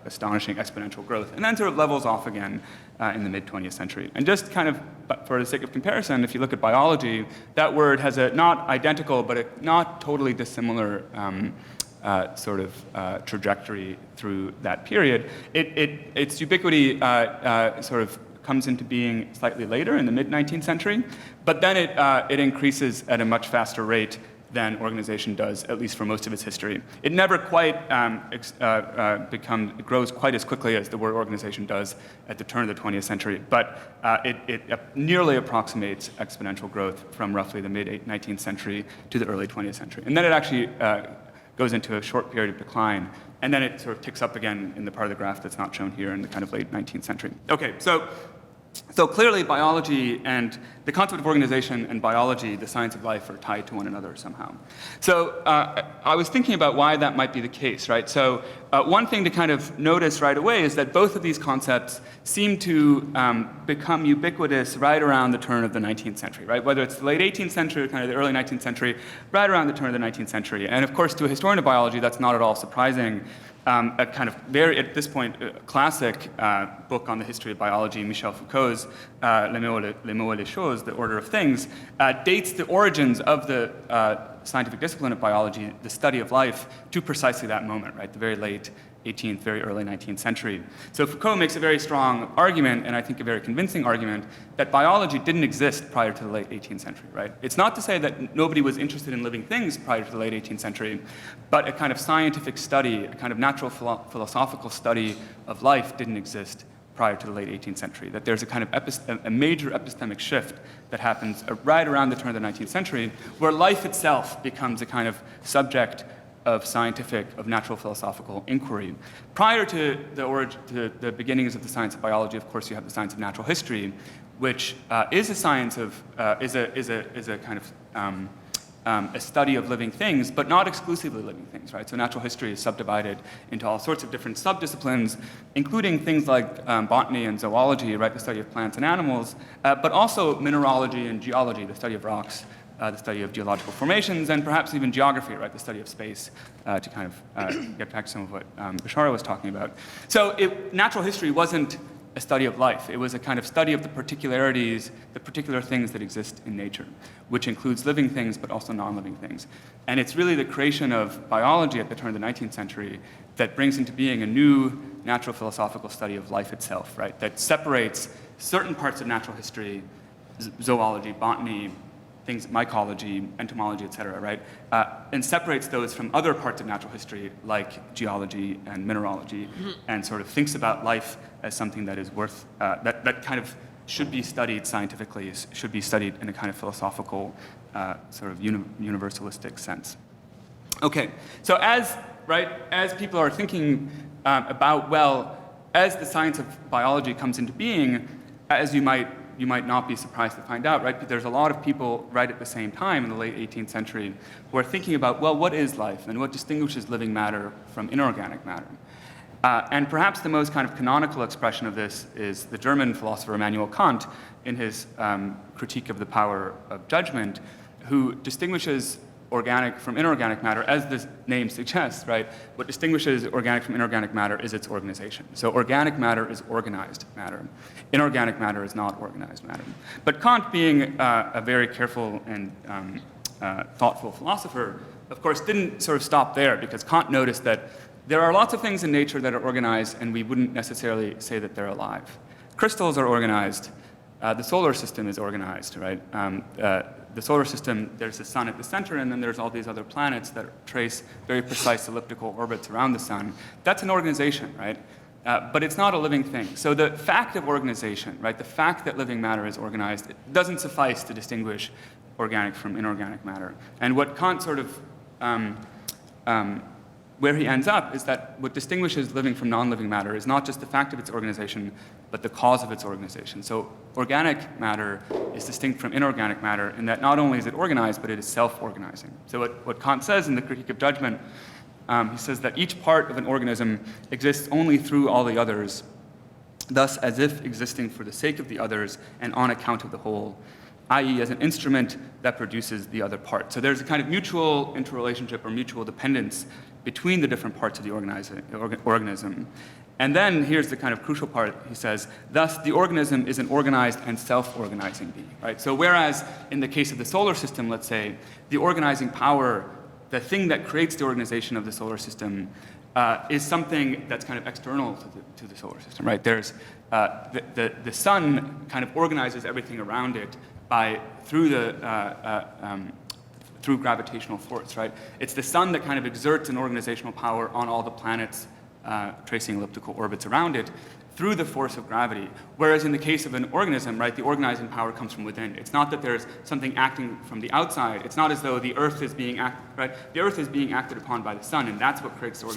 astonishing exponential growth, and then sort of levels off again in the mid-20th century. And just kind of for the sake of comparison, if you look at biology, that word has a not identical, but a not totally dissimilar sort of trajectory through that period. Its ubiquity sort of comes into being slightly later in the mid-19th century, but then it increases at a much faster rate than organization does, at least for most of its history. It never quite it grows quite as quickly as the word organization does at the turn of the 20th century, but it nearly approximates exponential growth from roughly the mid-19th century to the early 20th century. And then it actually goes into a short period of decline, and then it sort of ticks up again in the part of the graph that's not shown here in the kind of late 19th century. Okay, so clearly biology and the concept of organization and biology, the science of life, are tied to one another somehow. So I was thinking about why that might be the case, right? So one thing to kind of notice right away is that both of these concepts seem to become ubiquitous right around the turn of the 19th century, right? Whether it's the late 18th century or kind of the early 19th century, right around the turn of the 19th century. And of course, to a historian of biology, that's not at all surprising. A kind of very, at this point, classic book on the history of biology, Michel Foucault's Les mots et les choses, The Order of Things, dates the origins of the scientific discipline of biology, the study of life, to precisely that moment, right? The very late 18th, very early 19th century. So Foucault makes a very strong argument, and I think a very convincing argument, that biology didn't exist prior to the late 18th century, right? It's not to say that nobody was interested in living things prior to the late 18th century, but a kind of scientific study, a kind of natural philosophical study of life didn't exist prior to the late 18th century, that there's a kind of a major epistemic shift that happens right around the turn of the 19th century, where life itself becomes a kind of subject of scientific, of natural philosophical inquiry. Prior to the beginnings of the science of biology, of course, you have the science of natural history, which is a science of, is a kind of a study of living things, but not exclusively living things, right? So natural history is subdivided into all sorts of different subdisciplines, including things like botany and zoology, right, the study of plants and animals, but also mineralogy and geology, the study of rocks, the study of geological formations, and perhaps even geography, right, the study of space, to kind of get back to some of what Beshara was talking about. So natural history wasn't a study of life. It was a kind of study of the particularities, the particular things that exist in nature, which includes living things, but also non-living things. And it's really the creation of biology at the turn of the 19th century that brings into being a new natural philosophical study of life itself, right, that separates certain parts of natural history, zoology, botany, things, mycology, entomology, et cetera, right? And separates those from other parts of natural history, like geology and mineralogy, and sort of thinks about life as something that is worth, that kind of should be studied scientifically, should be studied in a kind of philosophical, sort of universalistic sense. Okay, so as people are thinking about, well, as the science of biology comes into being, as you might not be surprised to find out, right? But there's a lot of people right at the same time in the late 18th century who are thinking about, well, what is life and what distinguishes living matter from inorganic matter? And perhaps the most kind of canonical expression of this is the German philosopher Immanuel Kant in his critique of the power of judgment, who distinguishes organic from inorganic matter, as the name suggests, right? What distinguishes organic from inorganic matter is its organization. So organic matter is organized matter. Inorganic matter is not organized matter. But Kant, being a very careful and thoughtful philosopher, of course, didn't sort of stop there, because Kant noticed that there are lots of things in nature that are organized, and we wouldn't necessarily say that they're alive. Crystals are organized. The solar system is organized, right? The solar system, there's the sun at the center, and then there's all these other planets that trace very precise elliptical orbits around the sun. That's an organization, right? But it's not a living thing. So the fact of organization, right, the fact that living matter is organized, it doesn't suffice to distinguish organic from inorganic matter. And what Kant sort of where he ends up is that what distinguishes living from non-living matter is not just the fact of its organization, but the cause of its organization. So organic matter is distinct from inorganic matter in that not only is it organized, but it is self-organizing. So what Kant says in the Critique of Judgment, he says that each part of an organism exists only through all the others, thus as if existing for the sake of the others and on account of the whole, i.e. as an instrument that produces the other part. So there's a kind of mutual interrelationship or mutual dependence between the different parts of the organism. And then here's the kind of crucial part. He says, thus the organism is an organized and self-organizing being, right? So whereas in the case of the solar system, let's say, the organizing power, the thing that creates the organization of the solar system is something that's kind of external to the solar system, right? There's the sun kind of organizes everything around it through gravitational force, right? It's the sun that kind of exerts an organizational power on all the planets tracing elliptical orbits around it through the force of gravity. Whereas in the case of an organism, right, the organizing power comes from within. It's not that there's something acting from the outside. It's not as though the Earth is being right? The Earth is being acted upon by the sun, and that's what creates the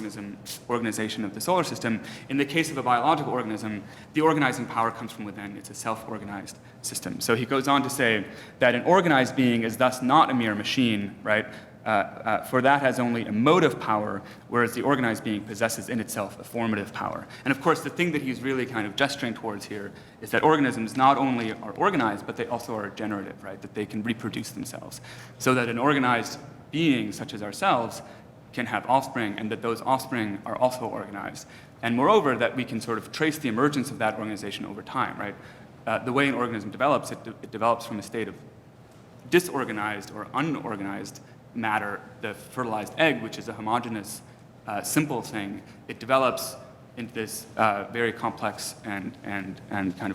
organization of the solar system. In the case of a biological organism, the organizing power comes from within. It's a self-organized system. So he goes on to say that an organized being is thus not a mere machine, right? For that has only a motive power, whereas the organized being possesses in itself a formative power. And of course, the thing that he's really kind of gesturing towards here is that organisms not only are organized, but they also are generative, right? That they can reproduce themselves. So that an organized being, such as ourselves, can have offspring, and that those offspring are also organized. And moreover, that we can sort of trace the emergence of that organization over time, right? The way an organism develops, it develops from a state of disorganized or unorganized matter, the fertilized egg, which is a homogeneous, simple thing. It develops into this very complex and kind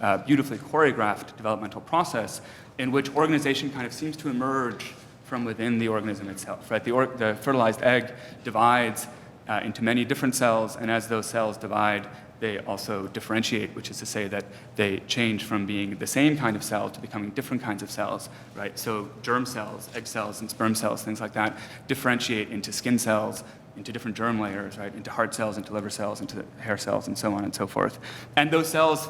of beautifully choreographed developmental process in which organization kind of seems to emerge from within the organism itself, right? The fertilized egg divides into many different cells, and as those cells divide, they also differentiate, which is to say that they change from being the same kind of cell to becoming different kinds of cells, right? So germ cells, egg cells, and sperm cells, things like that, differentiate into skin cells, into different germ layers, right? Into heart cells, into liver cells, into hair cells, and so on and so forth. And those cells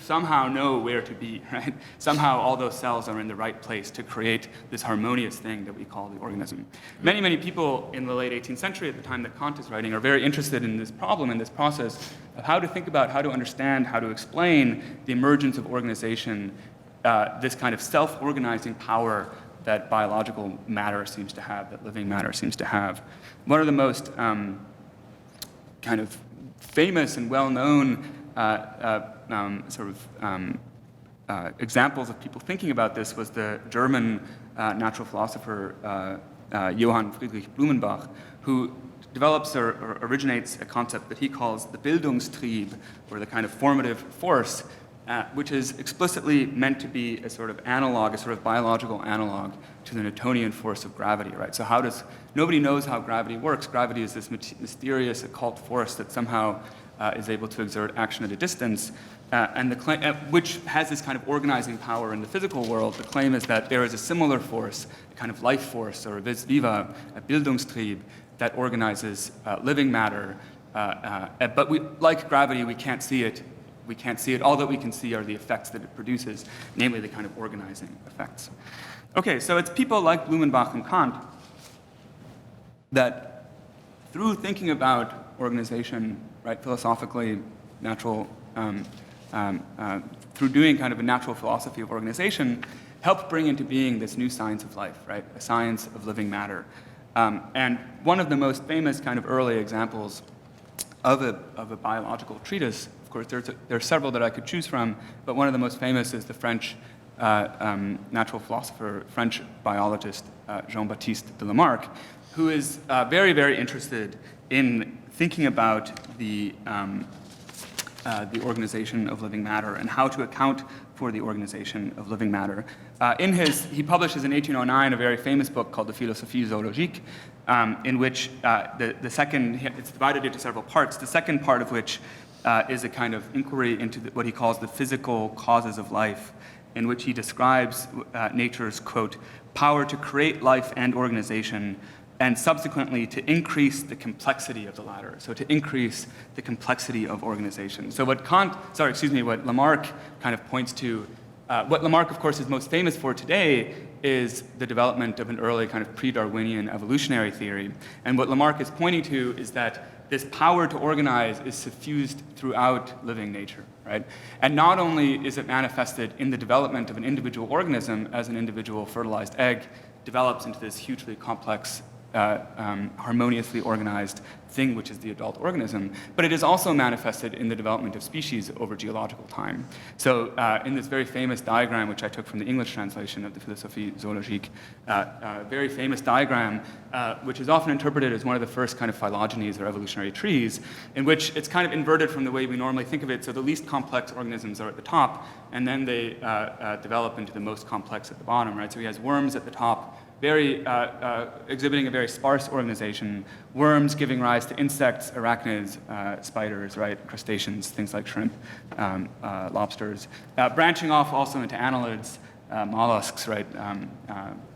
somehow know where to be, right? Somehow all those cells are in the right place to create this harmonious thing that we call the organism. Many, many people in the late 18th century, at the time that Kant is writing, are very interested in this problem, in this process of how to think about, how to understand, how to explain the emergence of organization, this kind of self-organizing power that biological matter seems to have, that living matter seems to have. One of the most kind of famous and well-known examples of people thinking about this was the German natural philosopher Johann Friedrich Blumenbach, who develops or originates a concept that he calls the Bildungstrieb, or the kind of formative force, which is explicitly meant to be a sort of analog, a sort of biological analog to the Newtonian force of gravity, right? So nobody knows how gravity works. Gravity is this mysterious occult force that somehow is able to exert action at a distance, and which has this kind of organizing power in the physical world. The claim is that there is a similar force, a kind of life force, or a vis viva, a Bildungstrieb, that organizes living matter. But like gravity, we can't see it. We can't see it. All that we can see are the effects that it produces, namely the kind of organizing effects. Okay, so it's people like Blumenbach and Kant that, through thinking about organization, right, philosophically, natural, through doing kind of a natural philosophy of organization, helped bring into being this new science of life, right, a science of living matter. And one of the most famous kind of early examples of a biological treatise, of course, there are several that I could choose from, but one of the most famous is the French natural philosopher, French biologist Jean-Baptiste de Lamarck, who is very, very interested in thinking about the organization of living matter and how to account for the organization of living matter. He publishes in 1809 a very famous book called the Philosophie zoologique, in which it's divided into several parts, the second part of which is a kind of inquiry into what he calls the physical causes of life, in which he describes nature's, quote, power to create life and organization and subsequently to increase the complexity of the latter, so to increase the complexity of organization. So what what Lamarck kind of points to, what Lamarck, of course, is most famous for today is the development of an early kind of pre-Darwinian evolutionary theory. And what Lamarck is pointing to is that this power to organize is suffused throughout living nature, right? And not only is it manifested in the development of an individual organism as an individual fertilized egg develops into this hugely complex, harmoniously organized thing, which is the adult organism, but it is also manifested in the development of species over geological time. So in this very famous diagram, which I took from the English translation of the Philosophie Zoologique, very famous diagram, which is often interpreted as one of the first kind of phylogenies or evolutionary trees, in which it's kind of inverted from the way we normally think of it. So the least complex organisms are at the top, and then they develop into the most complex at the bottom, right? So he has worms at the top, exhibiting a very sparse organization, worms giving rise to insects, arachnids, spiders, right, crustaceans, things like shrimp, lobsters, branching off also into annelids, mollusks, right,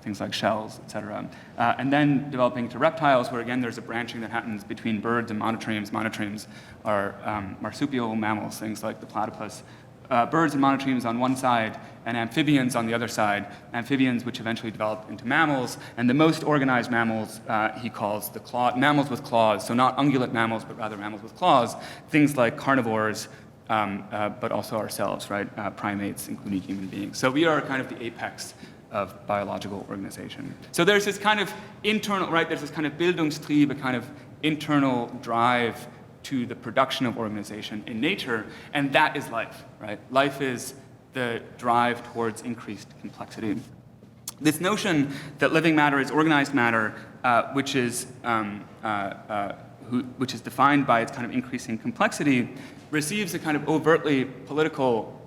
things like shells, et cetera, and then developing to reptiles, where again there's a branching that happens between birds and monotremes. Monotremes are marsupial mammals, things like the platypus. Birds and monotremes on one side, and amphibians on the other side. Amphibians, which eventually develop into mammals, and the most organized mammals he calls mammals with claws. So not ungulate mammals, but rather mammals with claws. Things like carnivores, but also ourselves, right? Primates, including human beings. So we are kind of the apex of biological organization. So there's this kind of internal, right? There's this kind of Bildungstrieb, a kind of internal drive to the production of organization in nature, and that is life, right? Life is the drive towards increased complexity. This notion that living matter is organized matter, which is defined by its kind of increasing complexity, receives a kind of overtly political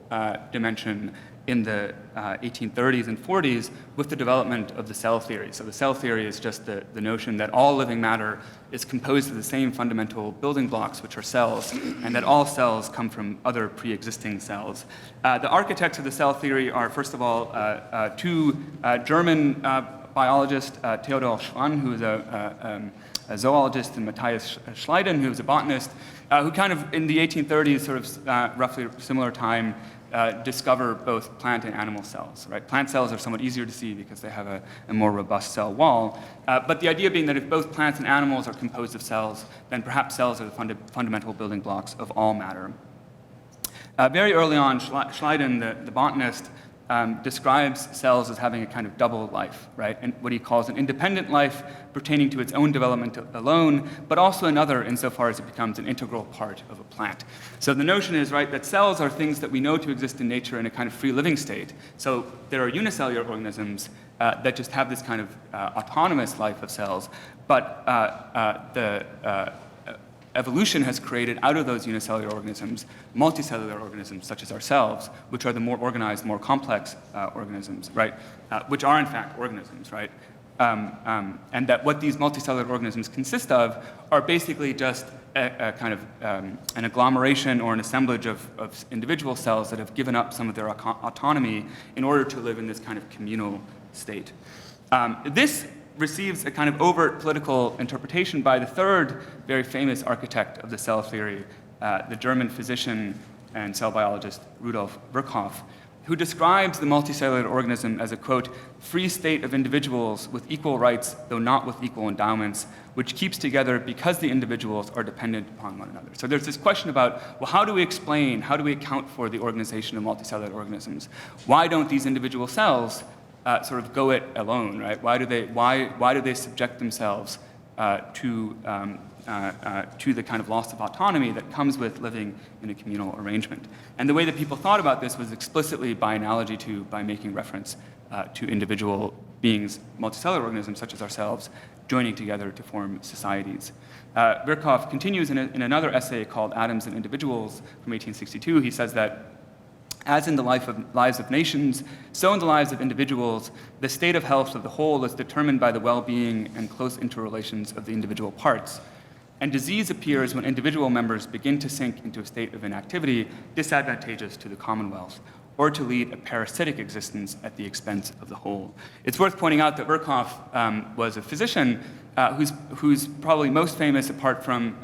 dimension in the 1830s and 40s with the development of the cell theory. So the cell theory is just the notion that all living matter is composed of the same fundamental building blocks, which are cells, and that all cells come from other pre-existing cells. The architects of the cell theory are, first of all, two German biologists, Theodor Schwann, who is a zoologist, and Matthias Schleiden, who is a botanist, who kind of in the 1830s, sort of roughly similar time, discover both plant and animal cells, right? Plant cells are somewhat easier to see because they have a more robust cell wall. But the idea being that if both plants and animals are composed of cells, then perhaps cells are the fundamental building blocks of all matter. Very early on, Schleiden, the botanist, describes cells as having a kind of double life, right? And what he calls an independent life pertaining to its own development alone, but also another insofar as it becomes an integral part of a plant. So the notion is, right, that cells are things that we know to exist in nature in a kind of free living state. So there are unicellular organisms that just have this kind of autonomous life of cells, but evolution has created out of those unicellular organisms multicellular organisms such as ourselves, which are the more organized, more complex organisms, right? Which are in fact organisms, right? And that what these multicellular organisms consist of are basically just a kind of an agglomeration or an assemblage of individual cells that have given up some of their autonomy in order to live in this kind of communal state. This receives a kind of overt political interpretation by the third very famous architect of the cell theory, the German physician and cell biologist Rudolf Virchow, who describes the multicellular organism as a, quote, free state of individuals with equal rights, though not with equal endowments, which keeps together because the individuals are dependent upon one another. So there's this question about, well, how do we account for the organization of multicellular organisms? Why don't these individual cells sort of go it alone, right? Why do they subject themselves to the kind of loss of autonomy that comes with living in a communal arrangement? And the way that people thought about this was explicitly by analogy by making reference to individual beings, multicellular organisms such as ourselves, joining together to form societies. Virchow continues in another essay called Atoms and Individuals from 1862. He says that as in the lives of nations, so in the lives of individuals, the state of health of the whole is determined by the well-being and close interrelations of the individual parts. And disease appears when individual members begin to sink into a state of inactivity disadvantageous to the commonwealth. or to lead a parasitic existence at the expense of the whole. It's worth pointing out that Virchow was a physician who's probably most famous, apart from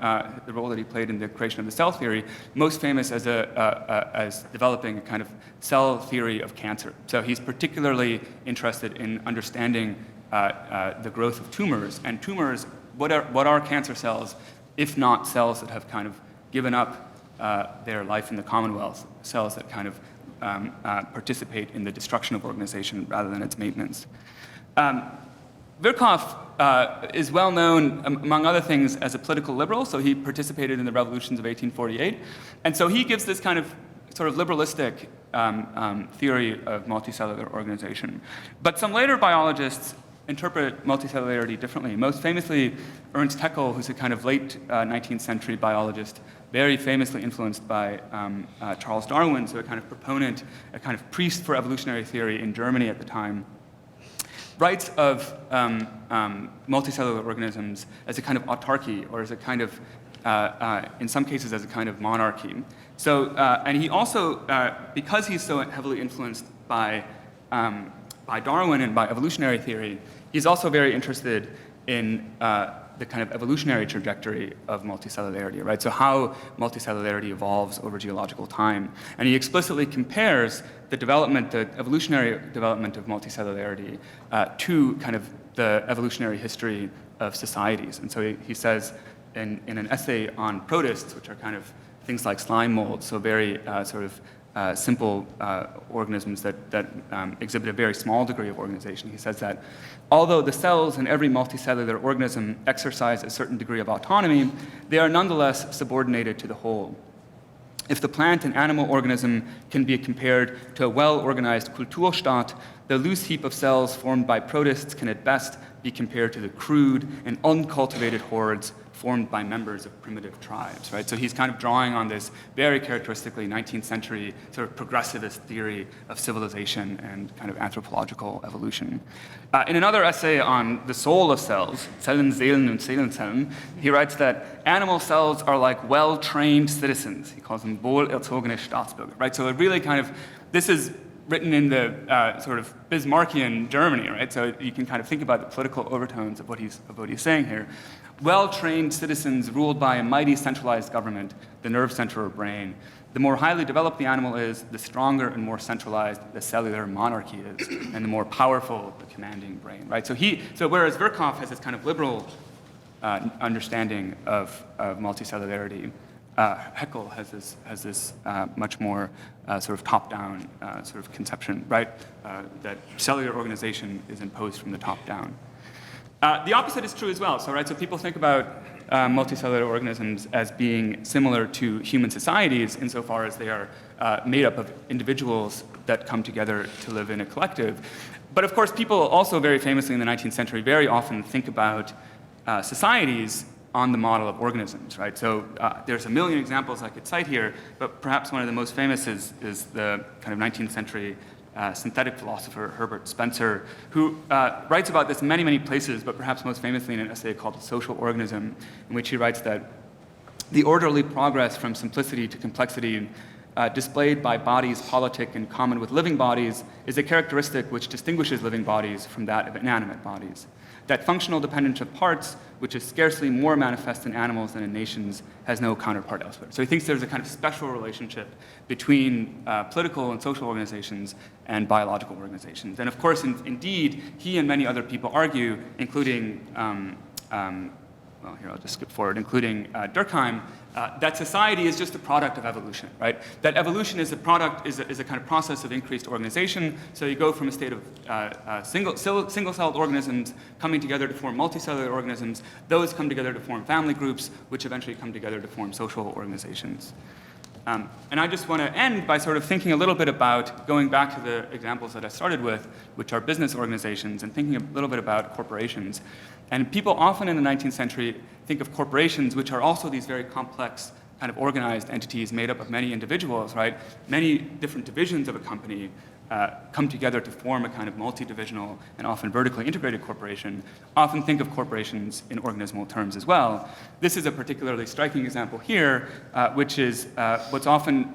the role that he played in the creation of the cell theory, most famous as as developing a kind of cell theory of cancer. So he's particularly interested in understanding the growth of tumors. And tumors, what are cancer cells, if not cells that have kind of given up their life in the commonwealth, cells that kind of participate in the destruction of organization rather than its maintenance. Virchow is well known, among other things, as a political liberal, so he participated in the revolutions of 1848. And so he gives this kind of sort of liberalistic theory of multicellular organization. But some later biologists interpret multicellularity differently. Most famously, Ernst Haeckel, who's a kind of late 19th century biologist, very famously influenced by Charles Darwin, so a kind of proponent, a kind of priest for evolutionary theory in Germany at the time, writes of multicellular organisms as a kind of autarky, or as a kind of, in some cases, as a kind of monarchy. So, and he also, because he's so heavily influenced by Darwin and by evolutionary theory, he's also very interested in the kind of evolutionary trajectory of multicellularity, right? So how multicellularity evolves over geological time. And he explicitly compares the development, the evolutionary development of multicellularity to kind of the evolutionary history of societies. And so he says in an essay on protists, which are kind of things like slime molds, so very sort of simple organisms that exhibit a very small degree of organization. He says that although the cells in every multicellular organism exercise a certain degree of autonomy, they are nonetheless subordinated to the whole. If the plant and animal organism can be compared to a well-organized Kulturstaat, the loose heap of cells formed by protists can at best be compared to the crude and uncultivated hordes formed by members of primitive tribes, right? So he's kind of drawing on this very characteristically 19th century sort of progressivist theory of civilization and kind of anthropological evolution. In another essay on the soul of cells, Zellen, Seelen und Seelenzellen, he writes that animal cells are like well-trained citizens. He calls them wohlerzogene Staatsbürger, right? So it really kind of, this is written in the sort of Bismarckian Germany, right? So you can kind of think about the political overtones of what he's saying here. Well-trained citizens ruled by a mighty centralized government, the nerve center or brain. The more highly developed the animal is, the stronger and more centralized the cellular monarchy is, and the more powerful the commanding brain, right? So whereas Virchow has this kind of liberal understanding of multicellularity, Haeckel has this much more sort of top-down sort of conception, right? That cellular organization is imposed from the top down. The opposite is true as well. So people think about multicellular organisms as being similar to human societies insofar as they are made up of individuals that come together to live in a collective. But of course, people also very famously in the 19th century very often think about societies on the model of organisms, right? So there's a million examples I could cite here, but perhaps one of the most famous is the kind of 19th century synthetic philosopher Herbert Spencer, who writes about this in many, many places, but perhaps most famously in an essay called The Social Organism, in which he writes that the orderly progress from simplicity to complexity displayed by bodies politic in common with living bodies is a characteristic which distinguishes living bodies from that of inanimate bodies. That functional dependence of parts, which is scarcely more manifest in animals than in nations, has no counterpart elsewhere. So he thinks there's a kind of special relationship between political and social organizations and biological organizations. And of course, indeed, he and many other people argue, including well, here I'll just skip forward, including Durkheim, that society is just a product of evolution, right? That evolution is a product, is a kind of process of increased organization. So you go from a state of single-celled organisms coming together to form multicellular organisms. Those come together to form family groups, which eventually come together to form social organizations. And I just want to end by sort of thinking a little bit about going back to the examples that I started with, which are business organizations, and thinking a little bit about corporations. And people often in the 19th century think of corporations, which are also these very complex kind of organized entities made up of many individuals, right? Many different divisions of a company come together to form a kind of multi-divisional and often vertically integrated corporation, often think of corporations in organismal terms as well. This is a particularly striking example here, which is what's often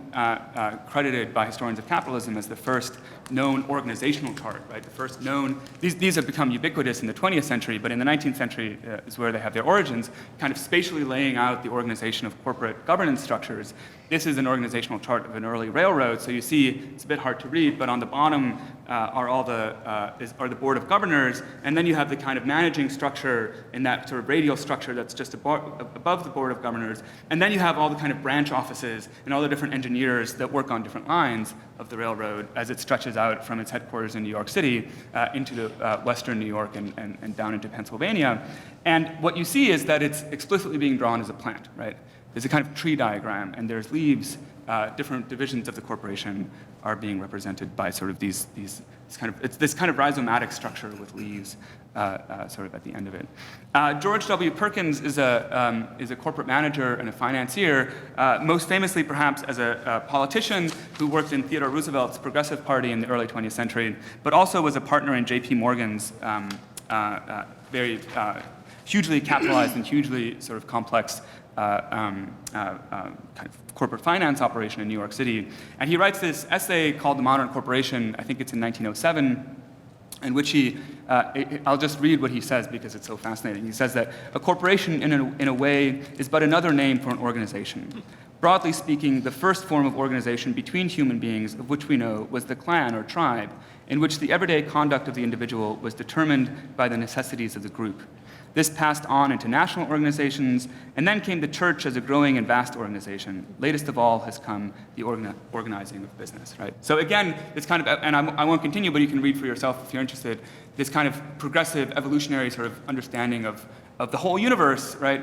credited by historians of capitalism as the first known organizational chart, right? The first known, these have become ubiquitous in the 20th century, but in the 19th century is where they have their origins, kind of spatially laying out the organization of corporate governance structures. This is an organizational chart of an early railroad, so you see, it's a bit hard to read, but on the bottom are the board of governors, and then you have the kind of managing structure in that sort of radial structure that's just above the board of governors, and then you have all the kind of branch offices and all the different engineers that work on different lines of the railroad as it stretches out from its headquarters in New York City into the western New York and down into Pennsylvania. And what you see is that it's explicitly being drawn as a plant, right? There's a kind of tree diagram, and there's leaves. Different divisions of the corporation are being represented by sort of this kind of rhizomatic structure with leaves sort of at the end of it. George W. Perkins is a corporate manager and a financier, most famously perhaps as a politician who worked in Theodore Roosevelt's Progressive Party in the early 20th century, but also was a partner in J.P. Morgan's very hugely capitalized and hugely sort of complex kind of corporate finance operation in New York City. And he writes this essay called The Modern Corporation, I think it's in 1907, in which I'll just read what he says because it's so fascinating. He says that a corporation in a way is but another name for an organization. Broadly speaking, the first form of organization between human beings of which we know was the clan or tribe, in which the everyday conduct of the individual was determined by the necessities of the group. This passed on into national organizations, and then came the church as a growing and vast organization. Latest of all has come the organizing of business, right? So again, this kind of, and I won't continue, but you can read for yourself if you're interested, this kind of progressive, evolutionary sort of understanding of the whole universe, right?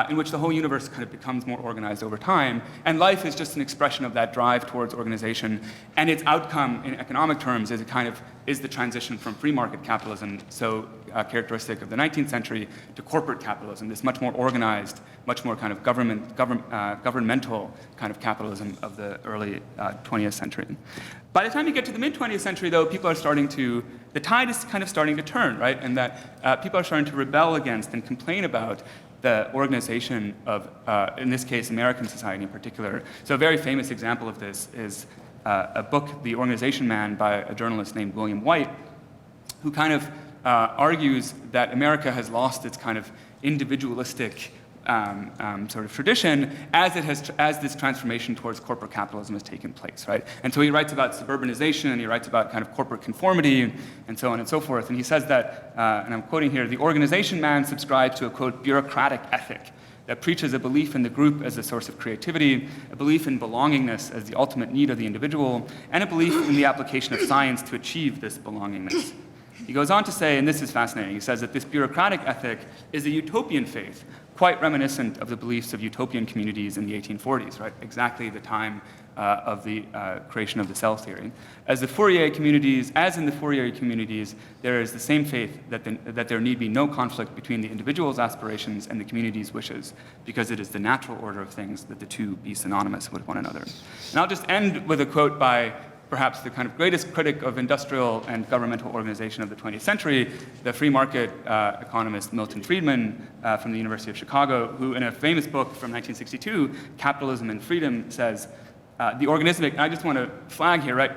In which the whole universe kind of becomes more organized over time. And life is just an expression of that drive towards organization. And its outcome in economic terms is the transition from free market capitalism, so characteristic of the 19th century, to corporate capitalism, this much more organized, much more kind of governmental kind of capitalism of the early 20th century. By the time you get to the mid-20th century, though, the tide is kind of starting to turn, right? And that people are starting to rebel against and complain about the organization of, in this case, American society in particular. So a very famous example of this is a book, The Organization Man, by a journalist named William White, who kind of argues that America has lost its kind of individualistic sort of tradition as this transformation towards corporate capitalism has taken place, right? And so he writes about suburbanization, and he writes about kind of corporate conformity, and so on and so forth. And he says that, and I'm quoting here, the organization man subscribes to a, quote, bureaucratic ethic that preaches a belief in the group as a source of creativity, a belief in belongingness as the ultimate need of the individual, and a belief in the application of science to achieve this belongingness. He goes on to say, and this is fascinating, he says that this bureaucratic ethic is a utopian faith, quite reminiscent of the beliefs of utopian communities in the 1840s, right? Exactly the time of the creation of the cell theory. As in the Fourier communities, there is the same faith that there need be no conflict between the individual's aspirations and the community's wishes, because it is the natural order of things that the two be synonymous with one another. And I'll just end with a quote by perhaps the kind of greatest critic of industrial and governmental organization of the 20th century, the free market economist Milton Friedman from the University of Chicago, who in a famous book from 1962, Capitalism and Freedom, says, the organismic, and I just want to flag here, right?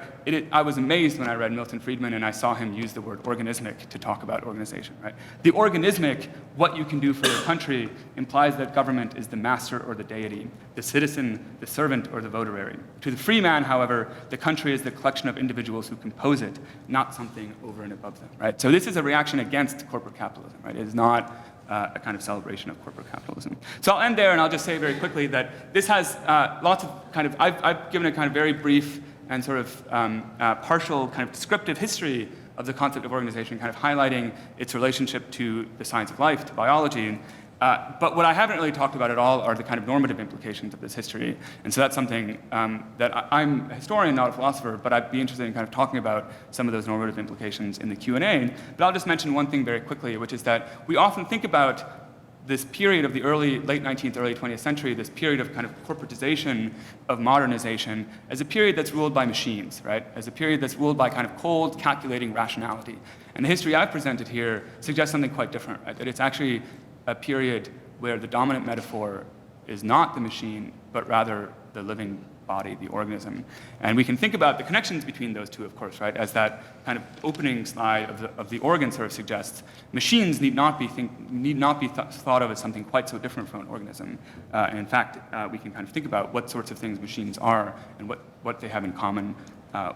I was amazed when I read Milton Friedman and I saw him use the word organismic to talk about organization, right? The organismic, what you can do for your country, implies that government is the master or the deity, the citizen, the servant, or the votary. To the free man, however, the country is the collection of individuals who compose it, not something over and above them, right? So this is a reaction against corporate capitalism, right? It is not a kind of celebration of corporate capitalism. So I'll end there, and I'll just say very quickly that this has lots of kind of, I've given a kind of very brief and sort of partial kind of descriptive history of the concept of organization, kind of highlighting its relationship to the science of life, to biology. But what I haven't really talked about at all are the kind of normative implications of this history. And so that's something that I'm a historian, not a philosopher, but I'd be interested in kind of talking about some of those normative implications in the Q&A. But I'll just mention one thing very quickly, which is that we often think about this period of the late 19th, early 20th century, this period of kind of corporatization, of modernization, as a period that's ruled by machines, right? As a period that's ruled by kind of cold, calculating rationality. And the history I've presented here suggests something quite different, right? That it's actually a period where the dominant metaphor is not the machine, but rather the living body, the organism. And we can think about the connections between those two, of course, right? As that kind of opening slide of the organ sort of suggests, machines need not be thought of as something quite so different from an organism. And in fact, we can kind of think about what sorts of things machines are and what they have in common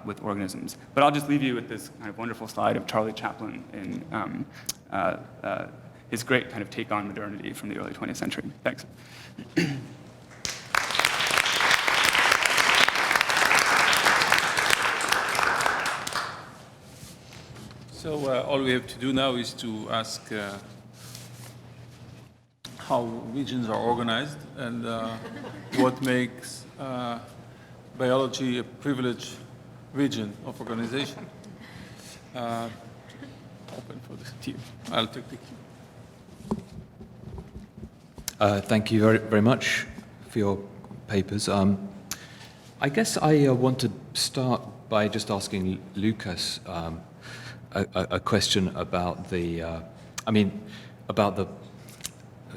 with organisms. But I'll just leave you with this kind of wonderful slide of Charlie Chaplin in his great kind of take on modernity from the early 20th century. Thanks.
So all we have to do now is to ask how regions are organized and what makes biology a privileged region of organization. Open for the team. I'll take the cue.
Thank you very, very much for your papers. I guess I want to start by just asking Lukas a question about to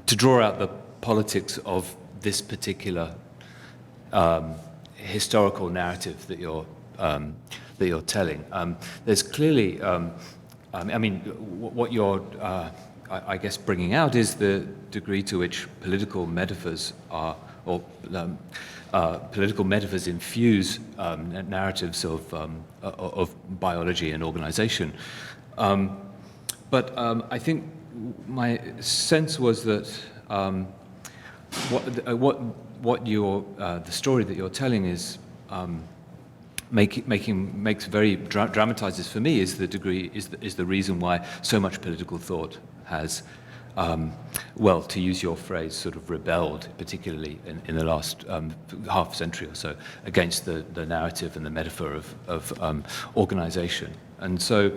draw out the politics of this particular historical narrative that you're telling. There's clearly, what you're, I guess, bringing out is the degree to which political metaphors are, or political metaphors infuse narratives of biology and organization. But I think my sense was that the story that you're telling is dramatizes for me is the reason why so much political thought has, to use your phrase, sort of rebelled, particularly in the last half century or so, against the narrative and the metaphor of organization. And so,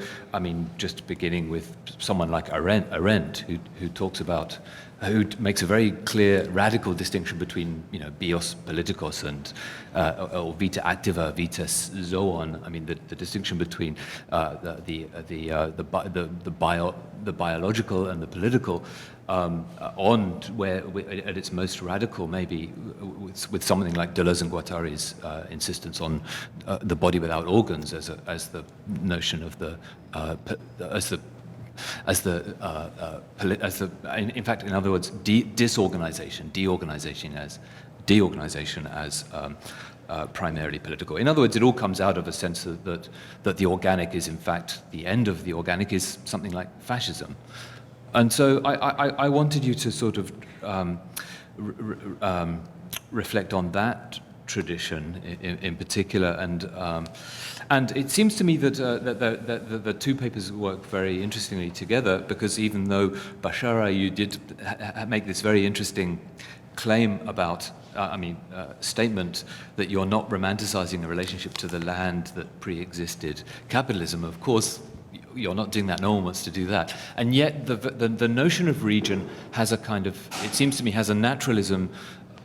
just beginning with someone like Arendt, who talks about, who makes a very clear, radical distinction between, bios politikos and or vita activa, vita zoon. The distinction between the biological and the political, where at its most radical, maybe with something like Deleuze and Guattari's insistence on the body without organs as the notion of in fact, in other words, deorganization as primarily political. In other words, it all comes out of a sense that the organic is, in fact, the end of the organic is something like fascism. And so I wanted you to sort of reflect on that tradition in particular, and it seems to me that the two papers work very interestingly together, because even though Beshara, you did make this very interesting claim about, statement that you're not romanticizing a relationship to the land that pre-existed capitalism. Of course, you're not doing that. No one wants to do that. And yet the notion of region has a kind of, it seems to me, has a naturalism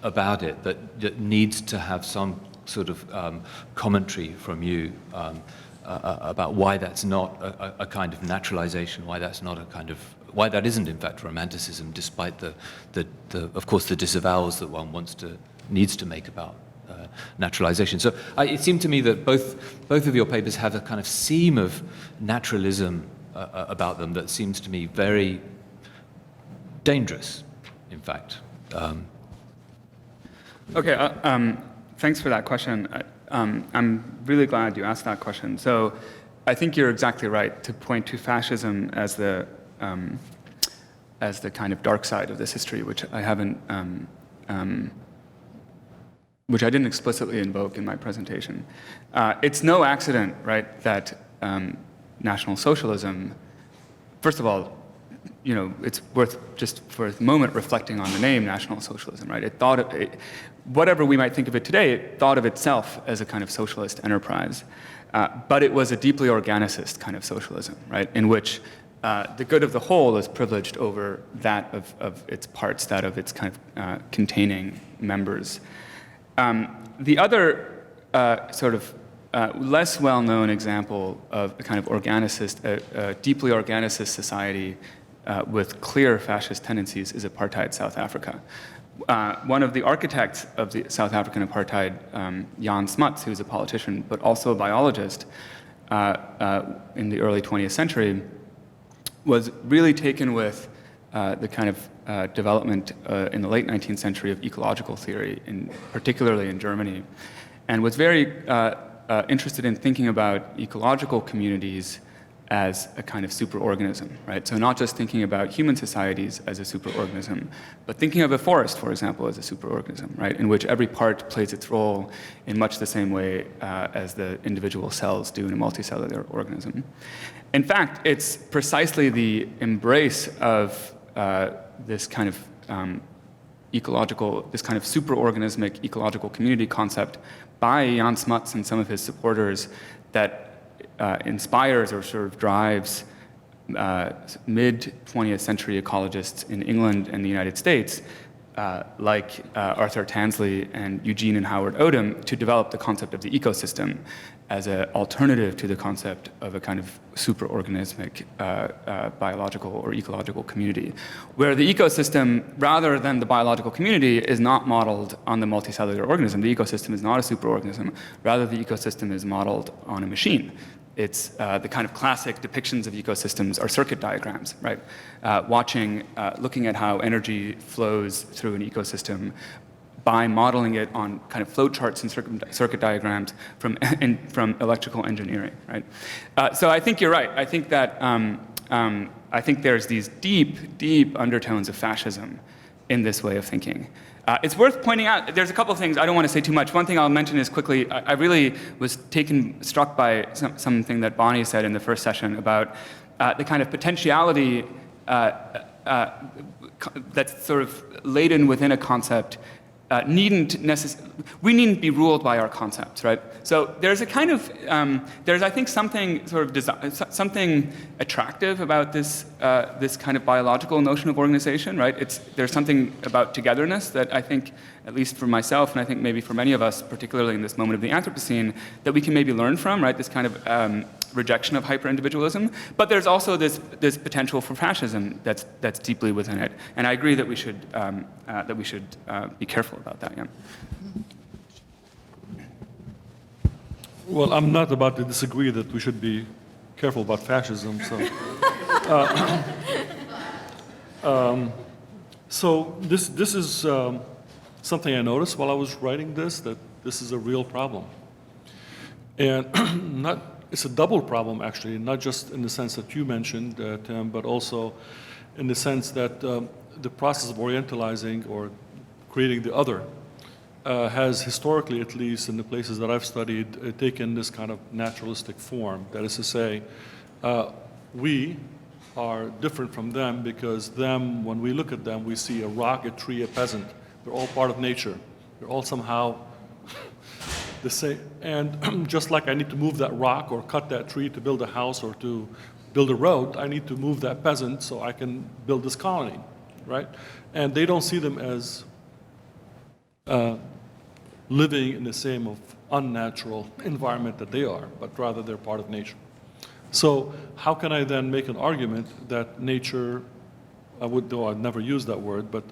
about it that needs to have some sort of commentary from you about why that's not a kind of naturalization, why that isn't in fact romanticism, despite of course the disavowals that one needs to make about naturalization. So it seemed to me that both of your papers have a kind of seam of naturalism about them that seems to me very dangerous, in fact.
Okay, thanks for that question. I'm really glad you asked that question. So I think you're exactly right to point to fascism as the kind of dark side of this history, which I haven't, which I didn't explicitly invoke in my presentation. It's no accident, right, that National Socialism, first of all, it's worth just for a moment reflecting on the name National Socialism, right? It thought whatever we might think of it today, it thought of itself as a kind of socialist enterprise, but it was a deeply organicist kind of socialism, right? In which the good of the whole is privileged over that of its parts, that of its kind of containing members. The other sort of less well-known example of a kind of organicist, deeply organicist society with clear fascist tendencies is apartheid South Africa. One of the architects of the South African apartheid, Jan Smuts, who's a politician but also a biologist in the early 20th century, was really taken with the kind of development in the late 19th century of ecological theory, particularly in Germany, and was very interested in thinking about ecological communities as a kind of superorganism, right? So not just thinking about human societies as a superorganism, but thinking of a forest, for example, as a superorganism, right? In which every part plays its role in much the same way as the individual cells do in a multicellular organism. In fact, it's precisely the embrace of this kind of this kind of superorganismic ecological community concept by Jan Smuts and some of his supporters that inspires or sort of drives mid-20th century ecologists in England and the United States, like Arthur Tansley and Eugene and Howard Odum, to develop the concept of the ecosystem as an alternative to the concept of a kind of superorganismic biological or ecological community, where the ecosystem, rather than the biological community, is not modeled on the multicellular organism. The ecosystem is not a superorganism. Rather, the ecosystem is modeled on a machine. It's the kind of classic depictions of ecosystems are circuit diagrams, right? Looking at how energy flows through an ecosystem by modeling it on kind of flow charts and circuit diagrams from electrical engineering, right? So I think you're right. I think that I think there's these deep undertones of fascism in this way of thinking. It's worth pointing out, there's a couple of things, I don't want to say too much. One thing I'll mention is quickly, I really was struck by something that Bonnie said in the first session about the kind of potentiality that's sort of laden within a concept. We needn't be ruled by our concepts, right? So there's a kind of, there's I think something sort of something attractive about this this kind of biological notion of organization, right? There's something about togetherness that I think, at least for myself, and I think maybe for many of us, particularly in this moment of the Anthropocene, that we can maybe learn from, right? This kind of rejection of hyper-individualism, but there's also this potential for fascism that's deeply within it, and I agree that we should be careful about that. Yeah.
Well, I'm not about to disagree that we should be careful about fascism. So this is something I noticed while I was writing this, that this is a real problem, and it's a double problem, actually, not just in the sense that you mentioned, Tim, but also in the sense that the process of orientalizing or creating the other has historically, at least in the places that I've studied, taken this kind of naturalistic form. That is to say, we are different from them because when we look at them, we see a rock, a tree, a peasant. They're all part of nature. They're all somehow the same. And just like I need to move that rock or cut that tree to build a house or to build a road, I need to move that peasant so I can build this colony, right? And they don't see them as living in the same unnatural environment that they are, but rather they're part of nature. So how can I then make an argument that nature, though I'd never use that word, but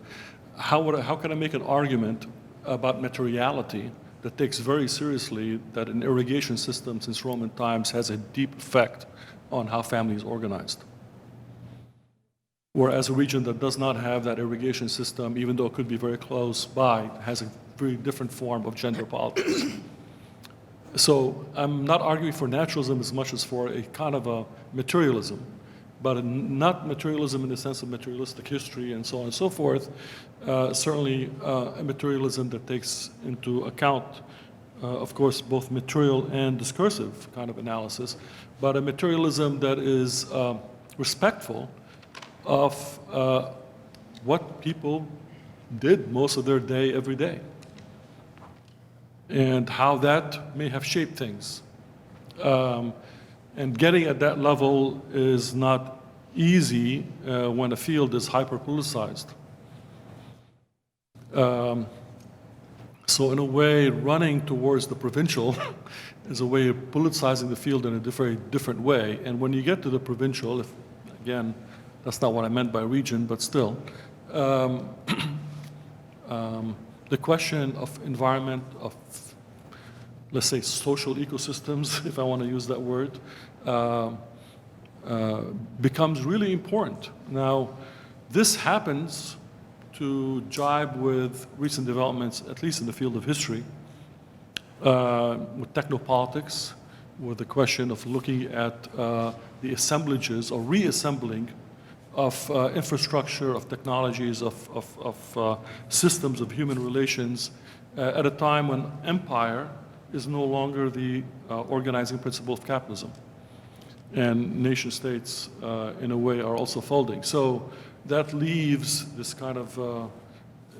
how can I make an argument about materiality that takes very seriously that an irrigation system since Roman times has a deep effect on how family is organized? Whereas a region that does not have that irrigation system, even though it could be very close by, has a very different form of gender politics. So I'm not arguing for naturalism as much as for a kind of a materialism, but not materialism in the sense of materialistic history and so on and so forth, certainly a materialism that takes into account, of course, both material and discursive kind of analysis, but a materialism that is respectful of what people did most of their day every day, and how that may have shaped things. And getting at that level is not easy when a field is hyper-politicized. So in a way, running towards the provincial is a way of politicizing the field in a very different way. And when you get to the provincial, again, that's not what I meant by region, but still, the question of environment, of, let's say, social ecosystems, if I want to use that word, becomes really important. Now, this happens to jibe with recent developments, at least in the field of history, with technopolitics, with the question of looking at the assemblages or reassembling of infrastructure, of technologies, of systems of human relations at a time when empire is no longer the organizing principle of capitalism. And nation states, in a way, are also folding. So that leaves this kind of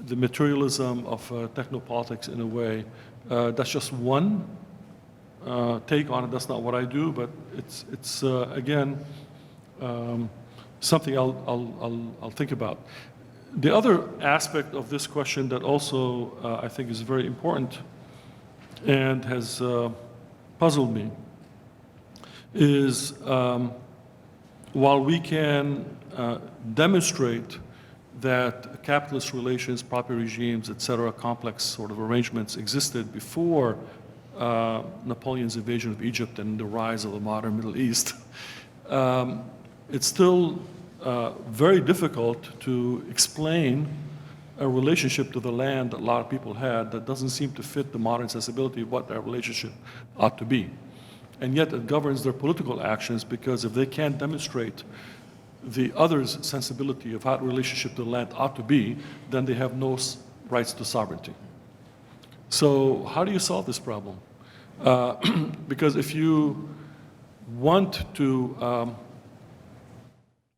the materialism of technopolitics in a way. That's just one take on it. That's not what I do, but it's again, something I'll think about. The other aspect of this question that also I think is very important and has puzzled me is while we can demonstrate that capitalist relations, property regimes, et cetera, complex sort of arrangements existed before Napoleon's invasion of Egypt and the rise of the modern Middle East, it's still very difficult to explain a relationship to the land that a lot of people had that doesn't seem to fit the modern sensibility of what that relationship ought to be. And yet it governs their political actions, because if they can't demonstrate the other's sensibility of how the relationship to the land ought to be, then they have no rights to sovereignty. So how do you solve this problem? Because if you want to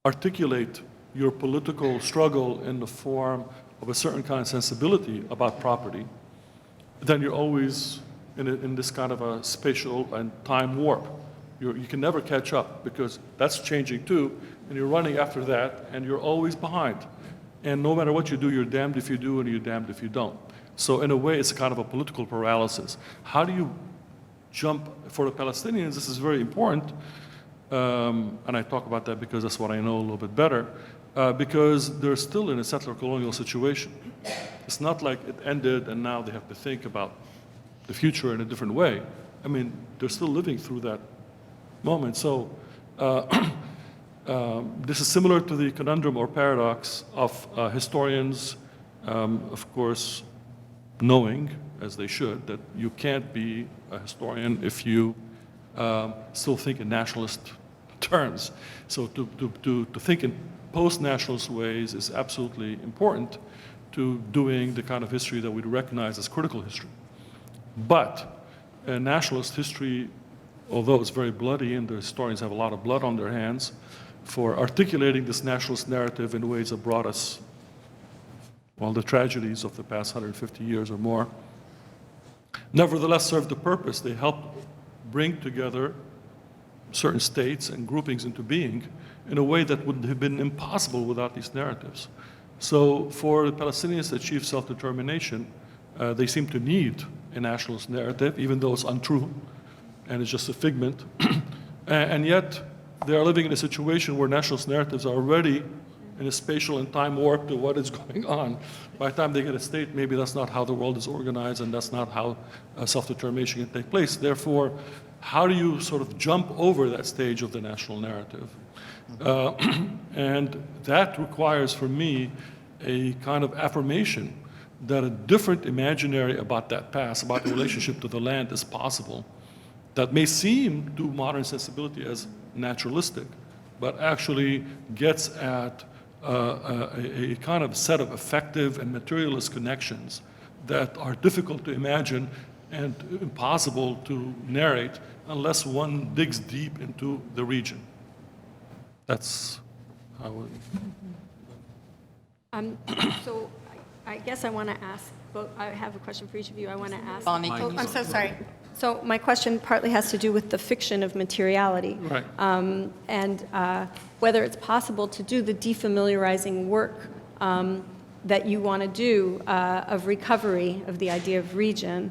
articulate your political struggle in the form of a certain kind of sensibility about property, then you're always in this kind of a spatial and time warp. You can never catch up, because that's changing too, and you're running after that, and you're always behind. And no matter what you do, you're damned if you do and you're damned if you don't. So in a way, it's kind of a political paralysis. How do you jump? For the Palestinians, this is very important, and I talk about that because that's what I know a little bit better, because they're still in a settler colonial situation. It's not like it ended and now they have to think about the future in a different way. I mean, they're still living through that moment. So this is similar to the conundrum or paradox of historians, of course, knowing, as they should, that you can't be a historian if you still think in nationalist terms. So to think in post-nationalist ways is absolutely important to doing the kind of history that we recognize as critical history. But nationalist history, although it's very bloody and the historians have a lot of blood on their hands for articulating this nationalist narrative in ways that brought us, well, the tragedies of the past 150 years or more, nevertheless served the purpose. They helped bring together certain states and groupings into being in a way that would have been impossible without these narratives. So for the Palestinians to achieve self-determination, they seem to need a nationalist narrative, even though it's untrue and it's just a figment. And yet, they are living in a situation where nationalist narratives are already in a spatial and time warp to what is going on. By the time they get a state, maybe that's not how the world is organized, and that's not how self-determination can take place. Therefore, how do you sort of jump over that stage of the national narrative? And that requires, for me, a kind of affirmation that a different imaginary about that past, about the relationship to the land, is possible, that may seem to modern sensibility as naturalistic, but actually gets at a kind of set of effective and materialist connections that are difficult to imagine and impossible to narrate unless one digs deep into the region. That's how it...
So I guess I want to ask both, I have a question for each of you. I want to ask.
Bonnie,
Oh, I'm so sorry. So my question partly has to do with the fiction of materiality.
Right.
And whether it's possible to do the defamiliarizing work that you want to do of recovery of the idea of region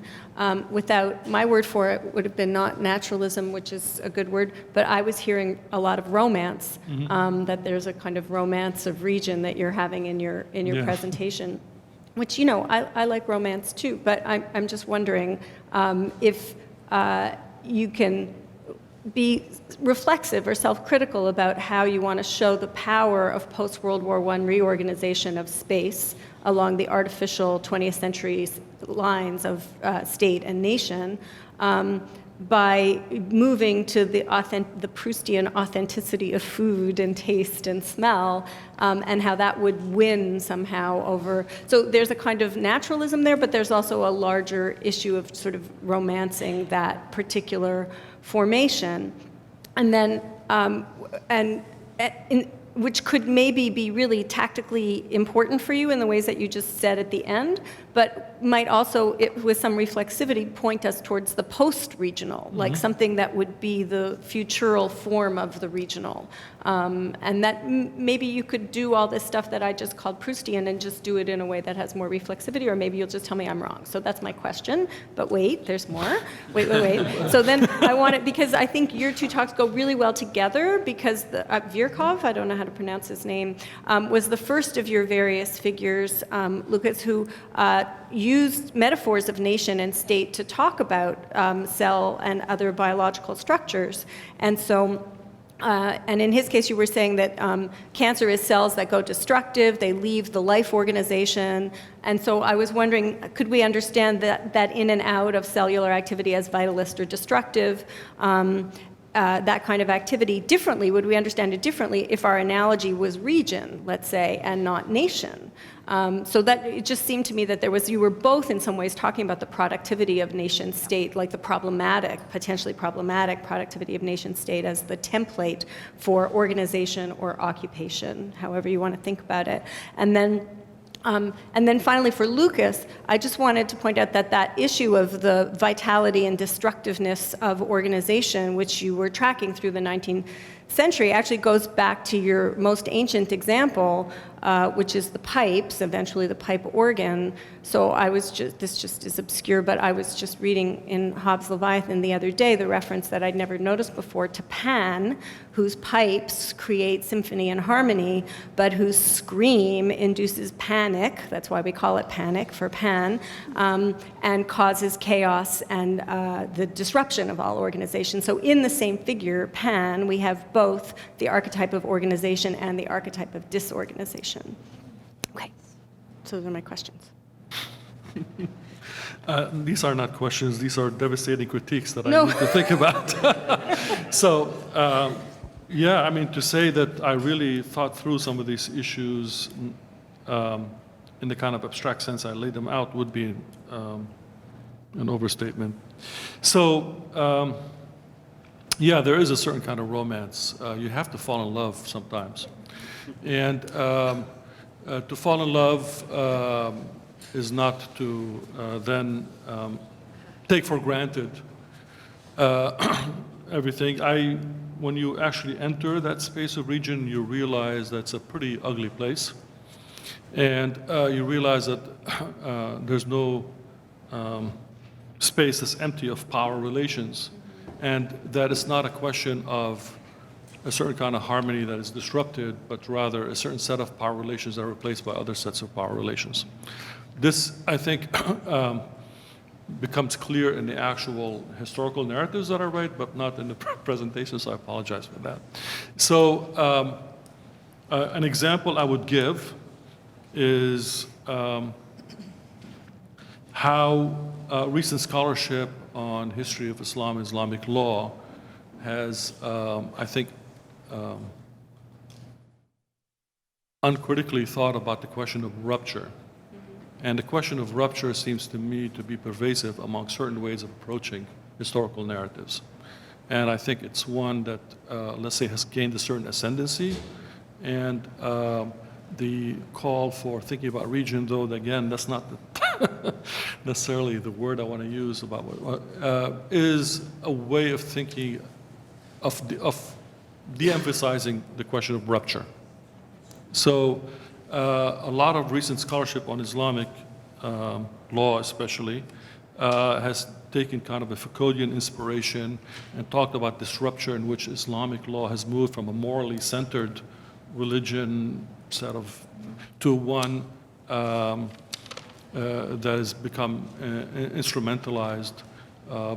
without, my word for it would have been not naturalism, which is a good word, but I was hearing a lot of romance, that there's a kind of romance of region that you're having in your presentation, which, you know, I like romance too, but I'm just wondering if you can be reflexive or self-critical about how you want to show the power of post-World War I reorganization of space along the artificial 20th century lines of state and nation by moving to the Proustian authenticity of food and taste and smell, and how that would win somehow over. So there's a kind of naturalism there, but there's also a larger issue of sort of romancing that particular formation, and then which could maybe be really tactically important for you in the ways that you just said at the end, but might also, with some reflexivity, point us towards the post-regional, like something that would be the futural form of the regional. And that maybe you could do all this stuff that I just called Proustian and just do it in a way that has more reflexivity, or maybe you'll just tell me I'm wrong. So that's my question, but wait, there's more. Wait. So then I want it, because I think your two talks go really well together, because Virkov, I don't know how to pronounce his name, was the first of your various figures, Lukas, who used metaphors of nation and state to talk about cell and other biological structures. And so, and in his case, you were saying that cancer is cells that go destructive, they leave the life organization. And so I was wondering, could we understand that in and out of cellular activity as vitalist or destructive, that kind of activity differently? Would we understand it differently if our analogy was region, let's say, and not nation? So that it just seemed to me that you were both in some ways talking about the productivity of nation state, like the potentially problematic productivity of nation state as the template for organization or occupation, however you want to think about it. And then finally for Lukas, I just wanted to point out that issue of the vitality and destructiveness of organization, which you were tracking through the 19th century, actually goes back to your most ancient example, which is the pipes, eventually the pipe organ. So this just is obscure, but I was just reading in Hobbes' Leviathan the other day the reference that I'd never noticed before to Pan, whose pipes create symphony and harmony, but whose scream induces panic, that's why we call it panic for Pan, and causes chaos and the disruption of all organization. So in the same figure, Pan, we have both the archetype of organization and the archetype of disorganization. Okay, so those are my questions.
These are not questions, these are devastating critiques that I need to think about. So, yeah, I mean, to say that I really thought through some of these issues in the kind of abstract sense I laid them out would be an overstatement. So, yeah, there is a certain kind of romance. You have to fall in love sometimes. And to fall in love is not to then take for granted everything. When you actually enter that space of region, you realize that's a pretty ugly place. And you realize that there's no space that's empty of power relations. And that it's not a question of a certain kind of harmony that is disrupted, but rather a certain set of power relations that are replaced by other sets of power relations. This, I think, becomes clear in the actual historical narratives that I write, but not in the presentation, so I apologize for that. So an example I would give is how recent scholarship on history of Islam and Islamic law has, I think, uncritically thought about the question of rupture. And the question of rupture seems to me to be pervasive among certain ways of approaching historical narratives. And I think it's one that, let's say, has gained a certain ascendancy. And the call for thinking about region, though, again, that's not the necessarily the word I want to use about is a way of thinking of de-emphasizing the question of rupture. So a lot of recent scholarship on Islamic law especially has taken kind of a Foucauldian inspiration and talked about this rupture in which Islamic law has moved from a morally centered religion to one that has become instrumentalized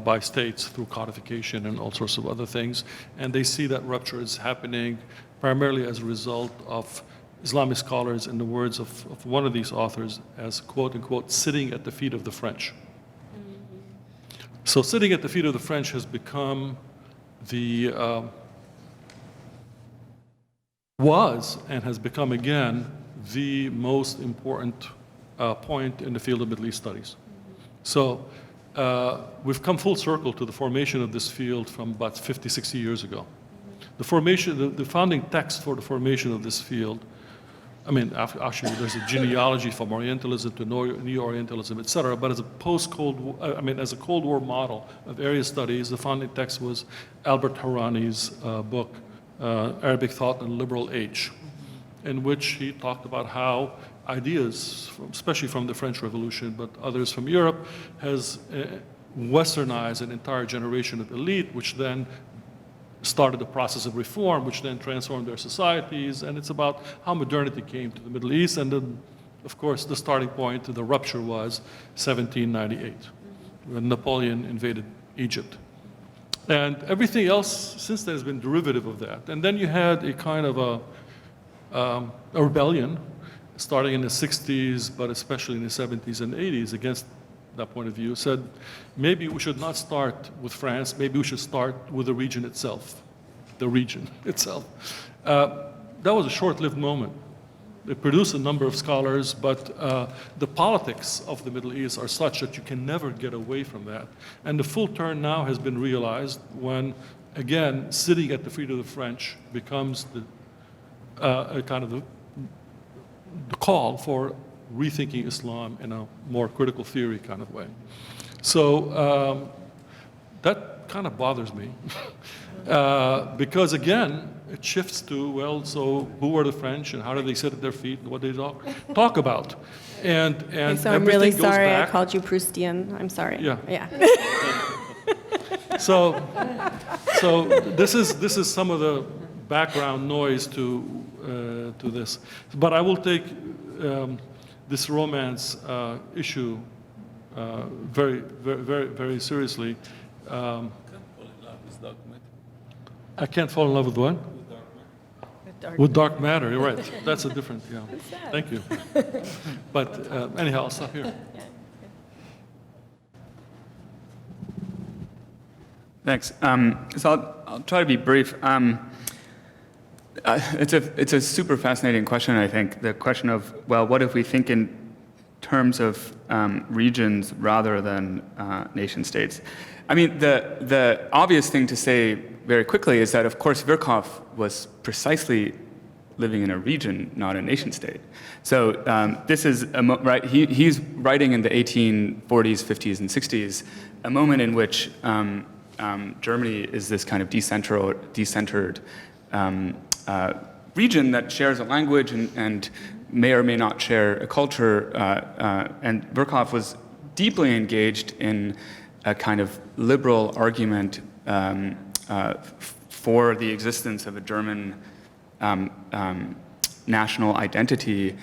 by states through codification and all sorts of other things. And they see that rupture is happening primarily as a result of Islamic scholars, in the words of one of these authors, as quote unquote, sitting at the feet of the French. So sitting at the feet of the French has become was and has become again the most important point in the field of Middle East studies. So we've come full circle to the formation of this field from about 50, 60 years ago. The founding text for the formation of this field, I mean, actually, there's a genealogy from Orientalism to Neo-Orientalism, et cetera, but as a Cold War model of area studies, the founding text was Albert Harani's book, Arabic Thought in Liberal Age, in which he talked about how ideas, especially from the French Revolution, but others from Europe, has westernized an entire generation of elite, which then started the process of reform, which then transformed their societies. And it's about how modernity came to the Middle East. And then, of course, the starting point, the rupture was 1798, when Napoleon invaded Egypt. And everything else since then has been derivative of that. And then you had a kind of a rebellion starting in the 60s, but especially in the 70s and 80s against that point of view, said maybe we should not start with France, maybe we should start with the region itself, That was a short-lived moment. It produced a number of scholars, but the politics of the Middle East are such that you can never get away from that. And the full turn now has been realized when, again, sitting at the feet of the French becomes a kind of the call for rethinking Islam in a more critical theory kind of way. So that kind of bothers me because, again, it shifts to, well, so who are the French and how do they sit at their feet and what they talk about? And
Okay, so I'm
everything
really
goes
sorry
back.
I called you Proustian. I'm sorry.
Yeah. So this is some of the background noise to this. But I will take this romance issue very, very, very, very seriously. I can't fall in love with what? With dark matter. You're right. That's a different. Yeah. Thank you. But anyhow, I'll stop here.
Thanks. So I'll try to be brief. It's a super fascinating question, I think. The question of, well, what if we think in terms of regions rather than nation states? I mean, the obvious thing to say very quickly is that, of course, Virkhoff was precisely living in a region, not a nation state. So this is, right, he's writing in the 1840s, 50s, and 60s, a moment in which Germany is this kind of decentered region that shares a language and may or may not share a culture. And Virkhoff was deeply engaged in a kind of liberal argument for the existence of a German national identity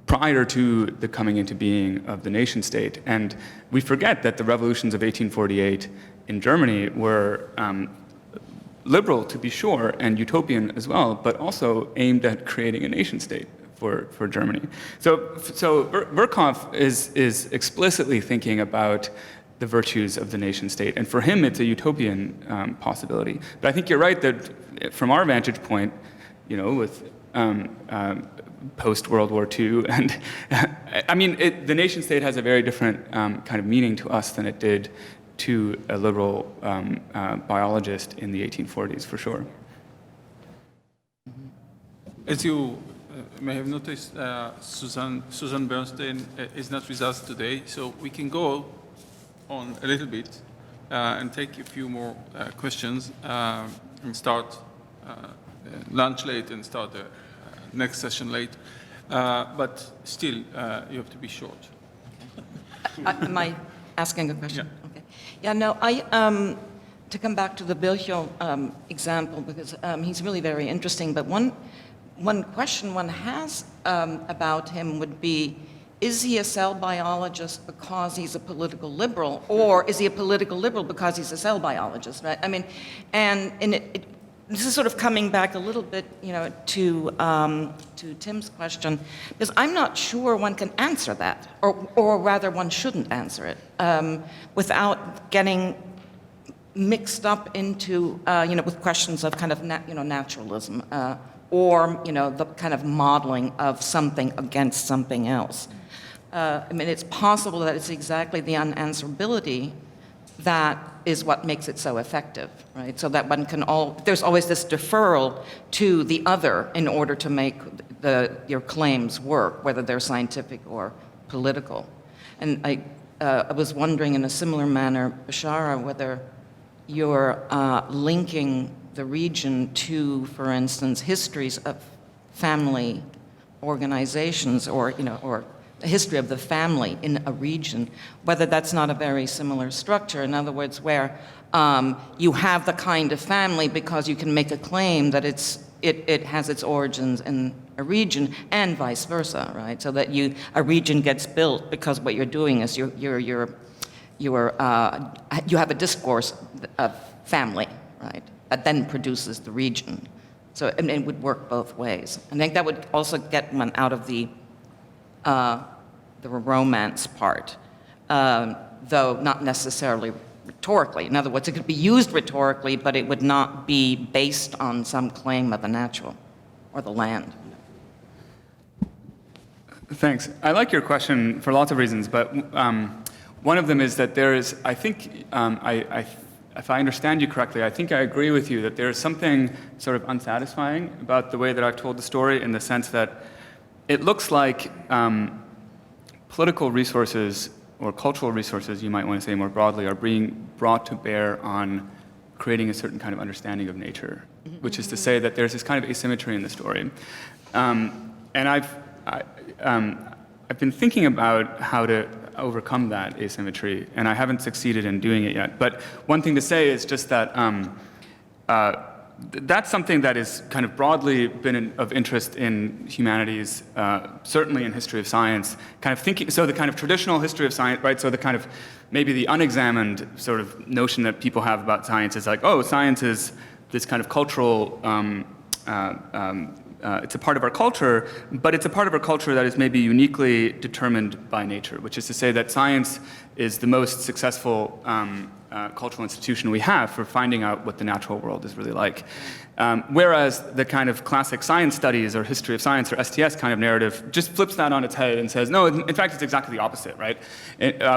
prior to the coming into being of the nation state. And we forget that the revolutions of 1848 in Germany were liberal, to be sure, and utopian as well, but also aimed at creating a nation state for Germany. So Virkhoff is explicitly thinking about the virtues of the nation state, and for him it's a utopian possibility. But I think you're right that from our vantage point, you know, with post-World War II, and I mean, the nation state has a very different kind of meaning to us than it did to a liberal biologist in the 1840s, for sure.
As you may have noticed Susan Bernstein is not with us today, so we can go on a little bit and take a few more questions and start lunch late and start the next session late. But still, you have to be short.
Am I asking a question?
Yeah.
Okay. Yeah, no, to come back to the Virchow example, because he's really very interesting, but one question one has about him would be, is he a cell biologist because he's a political liberal, or is he a political liberal because he's a cell biologist, right? I mean, and this is sort of coming back a little bit, to Tim's question, because I'm not sure one can answer that, or rather one shouldn't answer it, without getting mixed up into, with questions of kind of, naturalism, or, the kind of modeling of something against something else. I mean, it's possible that it's exactly the unanswerability that is what makes it so effective, right? So that one can there's always this deferral to the other in order to make your claims work, whether they're scientific or political. And I was wondering in a similar manner, Beshara, whether you're linking the region to, for instance, histories of family organizations or a history of the family in a region, whether that's not a very similar structure. In other words, where you have the kind of family because you can make a claim that it has its origins in a region, and vice versa, right? So that a region gets built because what you're doing is you have a discourse of family, right? That then produces the region. So it would work both ways. I think that would also get one out of the romance part, though not necessarily rhetorically. In other words, it could be used rhetorically, but it would not be based on some claim of the natural or the land.
Thanks. I like your question for lots of reasons, but one of them is that there is, I think, if I understand you correctly, I think I agree with you that there is something sort of unsatisfying about the way that I've told the story, in the sense that it looks like political resources, or cultural resources, you might want to say more broadly, are being brought to bear on creating a certain kind of understanding of nature, which is to say that there's this kind of asymmetry in the story. And I've been thinking about how to overcome that asymmetry, and I haven't succeeded in doing it yet. But one thing to say is just that that's something that has kind of broadly been of interest in humanities, certainly in history of science, kind of thinking, so the kind of traditional history of science, right, so the kind of, maybe the unexamined sort of notion that people have about science is like, oh, science is this kind of cultural, it's a part of our culture, but it's a part of our culture that is maybe uniquely determined by nature, which is to say that science is the most successful cultural institution we have for finding out what the natural world is really like. Whereas the kind of classic science studies or history of science or STS kind of narrative just flips that on its head and says, no, in fact, it's exactly the opposite, right?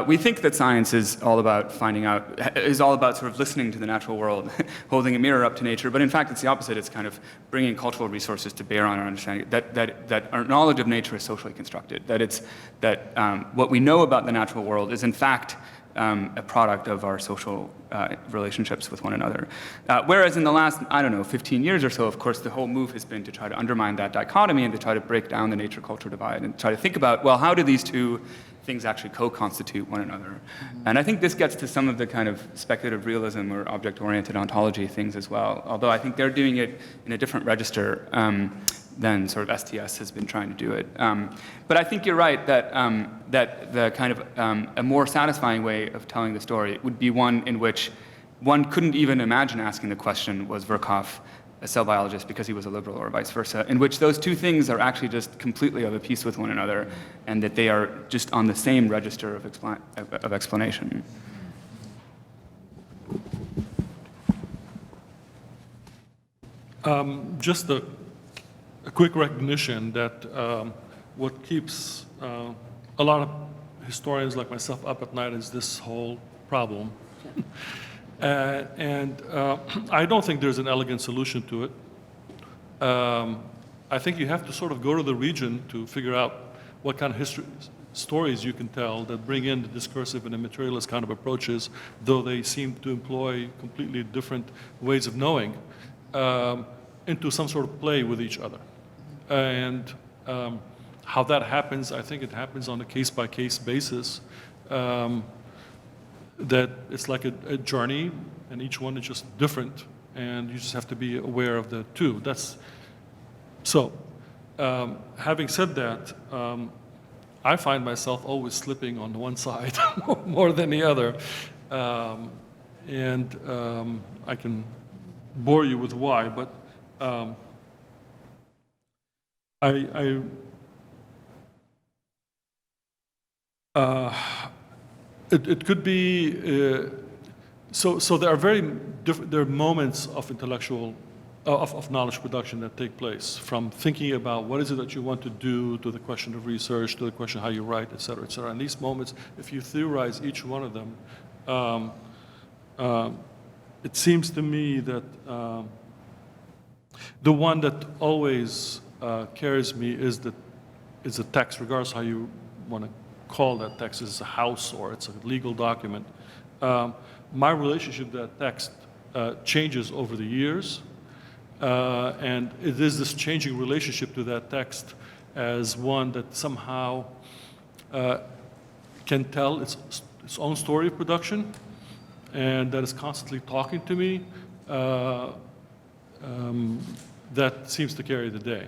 We think that science is all about finding out, is all about sort of listening to the natural world, holding a mirror up to nature, but in fact, it's the opposite. It's kind of bringing cultural resources to bear on our understanding, that our knowledge of nature is socially constructed, that what we know about the natural world is in fact a product of our social relationships with one another. Whereas in the last, 15 years or so, of course, the whole move has been to try to undermine that dichotomy and to try to break down the nature-culture divide and try to think about, well, how do these two things actually co-constitute one another? Mm-hmm. And I think this gets to some of the kind of speculative realism or object-oriented ontology things as well, although I think they're doing it in a different register than sort of STS has been trying to do it. But I think you're right that that the kind of a more satisfying way of telling the story would be one in which one couldn't even imagine asking the question, was Virchow a cell biologist because he was a liberal, or vice versa, in which those two things are actually just completely of a piece with one another, and that they are just on the same register of explanation.
Just a quick recognition that what keeps a lot of historians like myself up at night is this whole problem. And I don't think there's an elegant solution to it. I think you have to sort of go to the region to figure out what kind of stories you can tell that bring in the discursive and the materialist kind of approaches, though they seem to employ completely different ways of knowing, into some sort of play with each other. And how that happens, I think it happens on a case-by-case basis, that it's like a journey, and each one is just different, and you just have to be aware of the two. Having said that, I find myself always slipping on one side more than the other. I can bore you with why, but it could be, so there are there are moments of intellectual of knowledge production that take place, from thinking about what is it that you want to do, to the question of research, to the question of how you write, et cetera, et cetera. And these moments, if you theorize each one of them, it seems to me that the one that always carries me is the text, regardless how you want to call that text. It's a house or it's a legal document. My relationship to that text changes over the years. And it is this changing relationship to that text as one that somehow can tell its own story of production, and that is constantly talking to me, that seems to carry the day.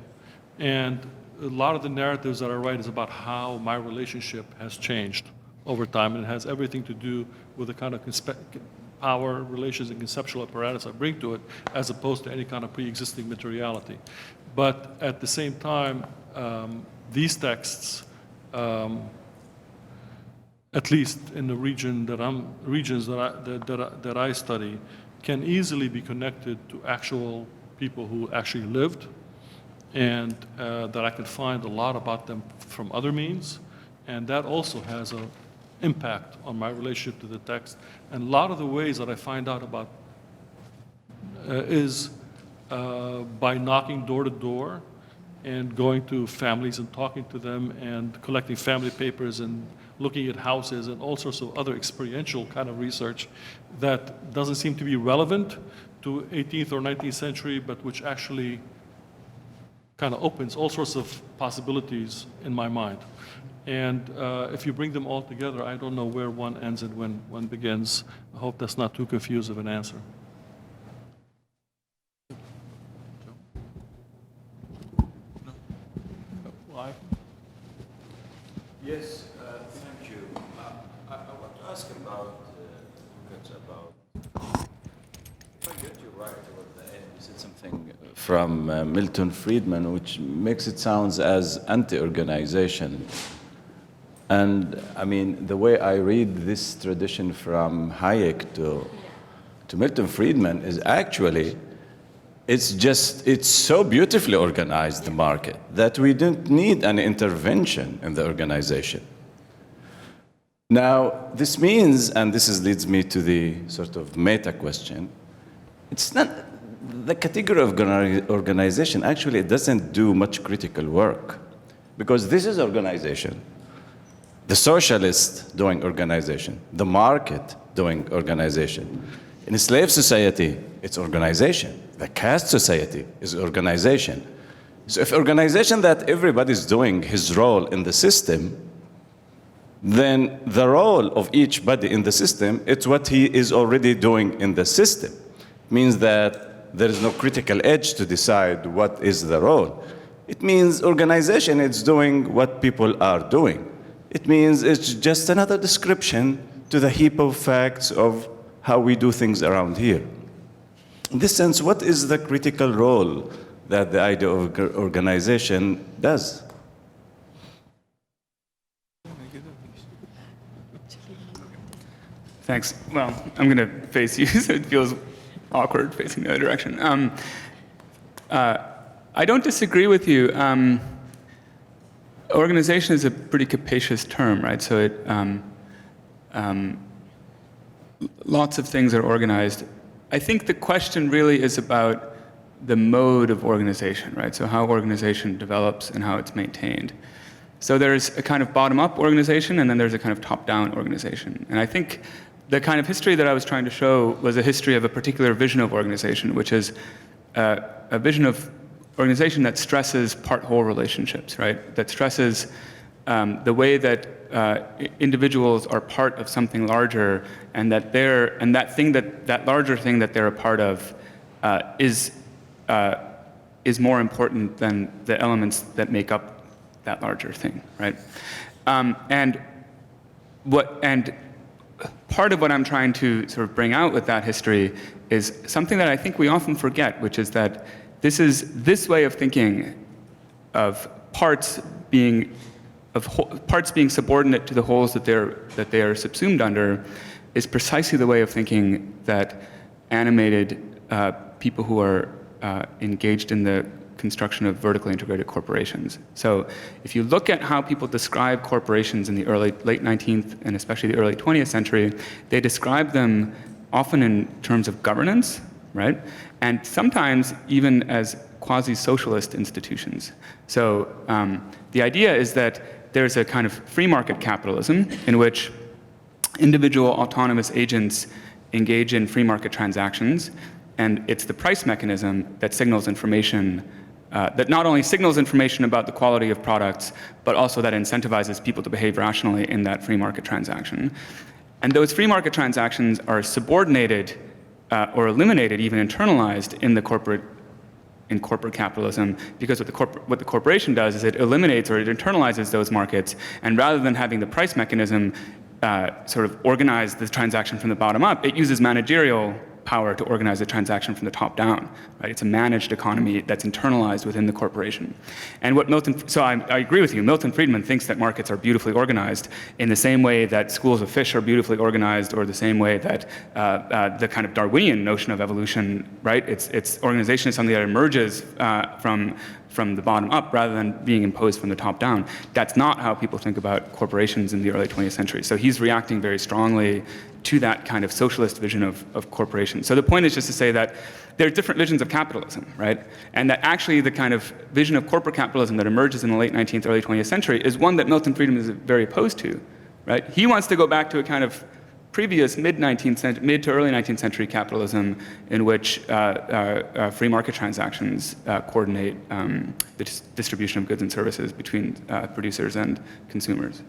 And a lot of the narratives that I write is about how my relationship has changed over time, and it has everything to do with the kind of power, relations, and conceptual apparatus I bring to it, as opposed to any kind of pre-existing materiality. But at the same time, these texts, at least in the regions that I study, can easily be connected to actual people who actually lived, and that I can find a lot about them from other means, and that also has an impact on my relationship to the text. And a lot of the ways that I find out about is by knocking door to door and going to families and talking to them and collecting family papers and looking at houses and all sorts of other experiential kind of research that doesn't seem to be relevant to 18th or 19th century, but which actually kind of opens all sorts of possibilities in my mind. And if you bring them all together, I don't know where one ends and when one begins. I hope that's not too confused of an answer.
Yes, thank you. I want to ask about, if I get you right toward the end, you said something from Milton Friedman, which makes it sound as anti-organization. And I mean, the way I read this tradition from Hayek to Milton Friedman is actually, it's so beautifully organized, the market, that we don't need an intervention in the organization. Now, this means, and leads me to the sort of meta question, it's not, the category of organization, actually, it doesn't do much critical work, because this is organization. The socialist doing organization, the market doing organization. In a slave society, it's organization. The caste society is organization. So if organization that everybody's doing his role in the system, then the role of each body in the system, it's what he is already doing in the system. It means that there is no critical edge to decide what is the role. It means organization is doing what people are doing. It means it's just another description to the heap of facts of how we do things around here. In this sense, what is the critical role that the idea of organization does?
Thanks. Well, I'm going to face you, so it feels awkward facing the other direction. I don't disagree with you. Organization is a pretty capacious term, right? So it, lots of things are organized. I think the question really is about the mode of organization, right? So how organization develops and how it's maintained. So there's a kind of bottom-up organization, and then there's a kind of top-down organization. And I think the kind of history that I was trying to show was a history of a particular vision of organization, which is a vision of organization that stresses part-whole relationships, right? That stresses the way that individuals are part of something larger, and that that larger thing that they're a part of is more important than the elements that make up that larger thing, right? And part of what I'm trying to sort of bring out with that history is something that I think we often forget, which is that this way of thinking of parts being subordinate to the wholes that they are subsumed under is precisely the way of thinking that animated people who are engaged in the construction of vertically integrated corporations. So if you look at how people describe corporations in the late 19th and especially the early 20th century, they describe them often in terms of governance, right? And sometimes even as quasi-socialist institutions. So the idea is that there's a kind of free market capitalism in which individual autonomous agents engage in free market transactions, and it's the price mechanism that signals information, that not only signals information about the quality of products, but also that incentivizes people to behave rationally in that free market transaction. And those free market transactions are subordinated or eliminated, even internalized in corporate capitalism, because what the corporation does is it eliminates or it internalizes those markets, and rather than having the price mechanism sort of organize the transaction from the bottom up, it uses managerial power to organize the transaction from the top down, right? It's a managed economy that's internalized within the corporation. And so I agree with you, Milton Friedman thinks that markets are beautifully organized in the same way that schools of fish are beautifully organized, or the same way that the kind of Darwinian notion of evolution, right? It's organization is something that emerges from the bottom up rather than being imposed from the top down. That's not how people think about corporations in the early 20th century. So he's reacting very strongly to that kind of socialist vision of corporations. So the point is just to say that there are different visions of capitalism, right? And that actually the kind of vision of corporate capitalism that emerges in the late 19th, early 20th century is one that Milton Friedman is very opposed to, right? He wants to go back to a kind of previous mid to early 19th century capitalism in which free market transactions coordinate the distribution of goods and services between producers and consumers.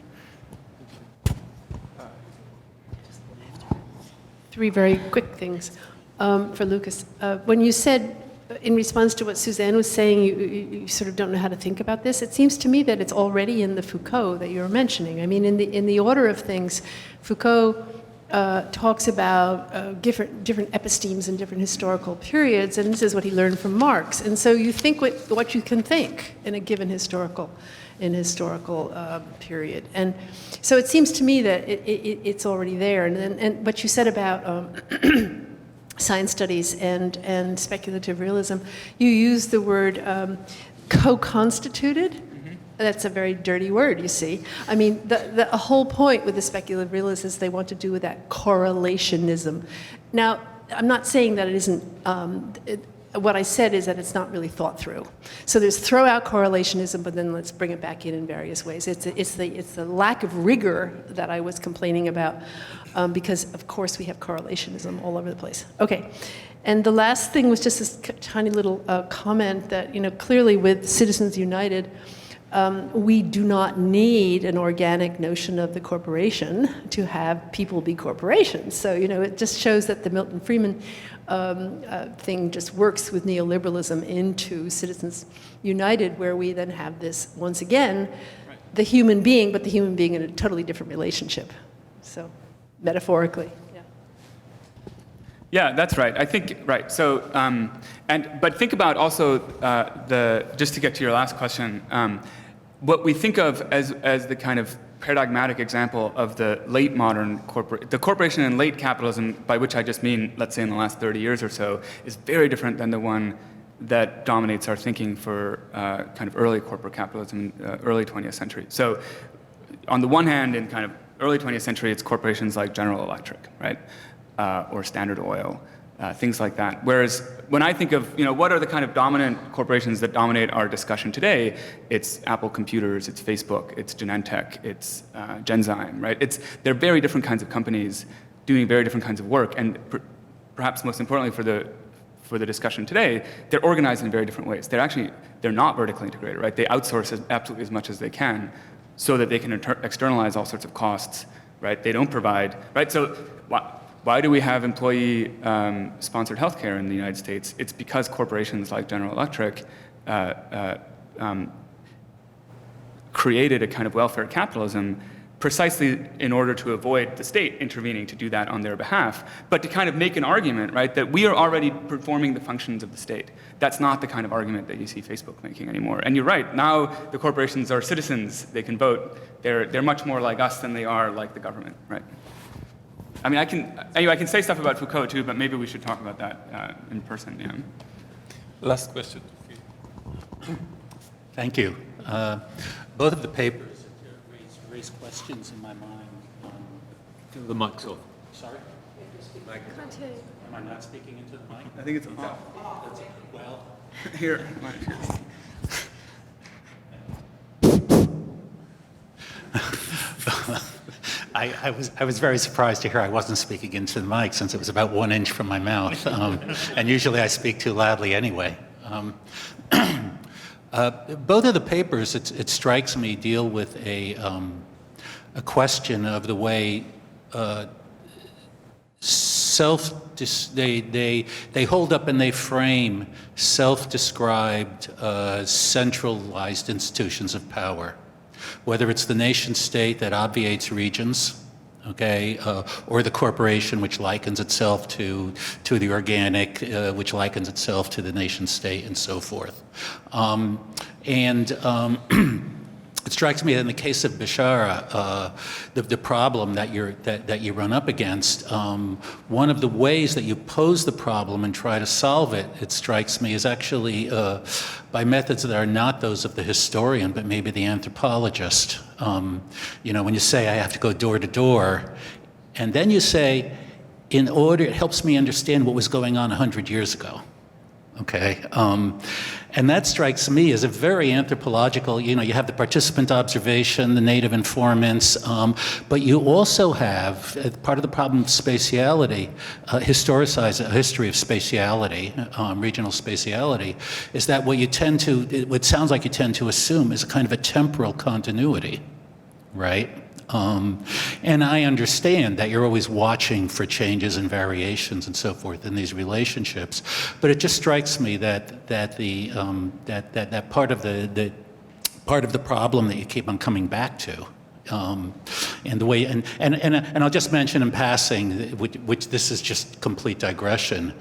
Three very quick things for Lukas. When you said, in response to what Suzanne was saying, you sort of don't know how to think about this, it seems to me that it's already in the Foucault that you were mentioning. I mean, in the order of things, Foucault talks about different epistemes in different historical periods, and this is what he learned from Marx. And so you think what you can think in a given historical period. And so it seems to me that it's already there. And what you said about science studies and speculative realism, you used the word co-constituted. That's a very dirty word, you see. I mean, the whole point with the speculative realists is they want to do with that correlationism. Now, I'm not saying that it isn't, what I said is that it's not really thought through. So there's throw out correlationism, but then let's bring it back in various ways. It's the lack of rigor that I was complaining about, because of course we have correlationism all over the place. Okay. And the last thing was just this tiny little comment that, clearly with Citizens United, we do not need an organic notion of the corporation to have people be corporations. So, it just shows that the Milton Friedman thing just works with neoliberalism into Citizens United, where we then have this, once again, the human being, but the human being in a totally different relationship. So, metaphorically.
Yeah, that's right. I think, right. So, but think about also just to get to your last question, what we think of as the kind of paradigmatic example of the late modern the corporation in late capitalism, by which I just mean, let's say in the last 30 years or so, is very different than the one that dominates our thinking for kind of early corporate capitalism, early 20th century. So on the one hand, in kind of early 20th century, it's corporations like General Electric, right? Or Standard Oil, things like that. Whereas when I think of, what are the kind of dominant corporations that dominate our discussion today, it's Apple Computers, it's Facebook, it's Genentech, it's Genzyme, right? They're very different kinds of companies doing very different kinds of work, and perhaps most importantly for the discussion today, they're organized in very different ways. They're not vertically integrated, right? They outsource absolutely as much as they can so that they can externalize all sorts of costs, right? They don't provide, right? So why do we have employee-sponsored healthcare in the United States? It's because corporations like General Electric created a kind of welfare capitalism precisely in order to avoid the state intervening to do that on their behalf, but to kind of make an argument, right, that we are already performing the functions of the state. That's not the kind of argument that you see Facebook making anymore. And you're right, now the corporations are citizens, they can vote. They're much more like us than they are like the government, right? I mean, I can say stuff about Foucault too, but maybe we should talk about that in person, yeah.
Last question.
Thank you. Both of the papers raise questions in my mind.
The mic's off.
Sorry? Am I not speaking into the mic?
I think it's off.
Well,
Here.
I was very surprised to hear I wasn't speaking into the mic since it was about 1 inch from my mouth. And usually I speak too loudly anyway. Both of the papers, it strikes me, deal with a question of the way they hold up and they frame self-described centralized institutions of power, whether it's the nation state that obviates regions, okay, or the corporation which likens itself to the organic, which likens itself to the nation state, and so forth. It strikes me that in the case of Beshara, the problem that you run up against, one of the ways that you pose the problem and try to solve it, it strikes me, is actually by methods that are not those of the historian, but maybe the anthropologist. When you say, I have to go door to door, and then you say, it helps me understand what was going on 100 years ago. Okay, and that strikes me as a very anthropological, you have the participant observation, the native informants, but you also have, part of the problem of spatiality, a history of spatiality, regional spatiality, is that what sounds like you tend to assume is a kind of a temporal continuity, right? And I understand that you're always watching for changes and variations and so forth in these relationships, but it just strikes me that part of the problem that you keep on coming back to, and the way and I'll just mention in passing, which this is just complete digression,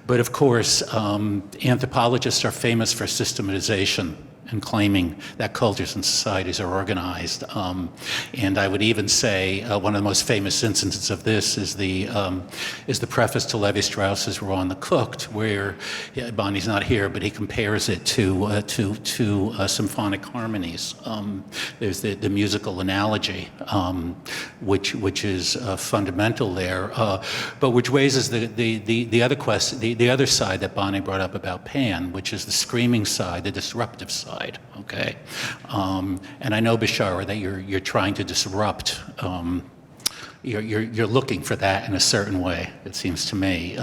but of course anthropologists are famous for systematization and claiming that cultures and societies are organized. And I would even say one of the most famous instances of this is the preface to Levi-Strauss's Raw and the Cooked, where Bonnie's not here, but he compares it to symphonic harmonies. There's the musical analogy, which is fundamental there, but which raises the other question, the other side that Bonnie brought up about Pan, which is the screaming side, the disruptive side. Okay, and I know, Beshara, that you're trying to disrupt. You're looking for that in a certain way, it seems to me.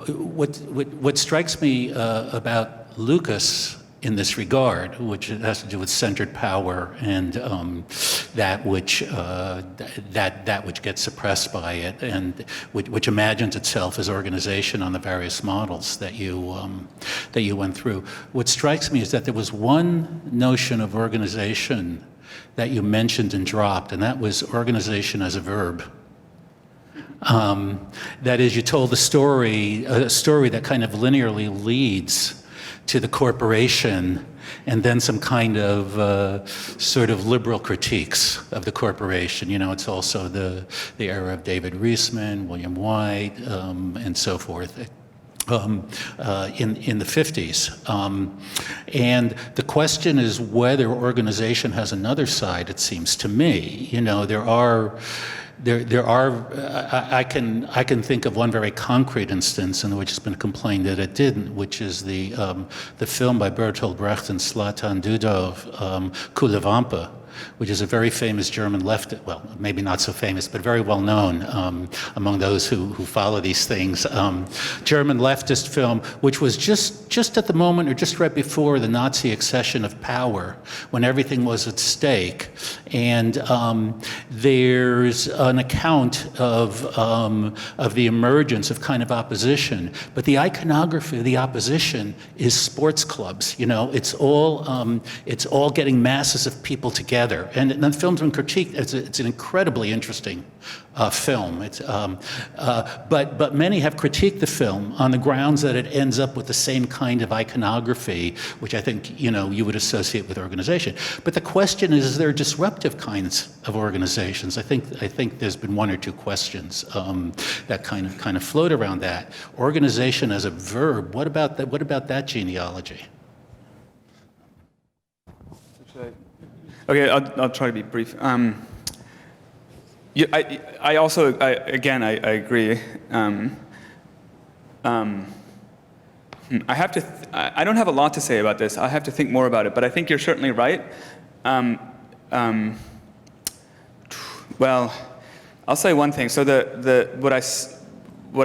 What strikes me about Lukas in this regard, which has to do with centered power and that which gets suppressed by it, and which imagines itself as organization on the various models that you went through. What strikes me is that there was one notion of organization that you mentioned and dropped, and that was organization as a verb. That is, you told a story that kind of linearly leads to the corporation, and then some kind of sort of liberal critiques of the corporation. It's also the era of David Reisman, William White, and so forth, in the 50s. And the question is whether organization has another side, it seems to me. there are, I can think of one very concrete instance in which it's been complained that it didn't, which is the film by Bertolt Brecht and Zlatan Dudov, Kulevampa, which is a very famous German leftist, well, maybe not so famous, but very well known among those who follow these things, German leftist film, which was just at the moment or just right before the Nazi accession of power, when everything was at stake. And there's an account of the emergence of kind of opposition, but the iconography of the opposition is sports clubs. You know, it's all getting masses of people together. And the film's been critiqued. It's an incredibly interesting film. But many have critiqued the film on the grounds that it ends up with the same kind of iconography, which I think you would associate with organization. But the question is there disruptive kinds of organizations? I think there's been one or two questions that kind of float around that. Organization as a verb. What about that? What about that genealogy?
Okay, I'll try to be brief. I agree. I don't have a lot to say about this. I have to think more about it, but I think you're certainly right. Well, I'll say one thing. So what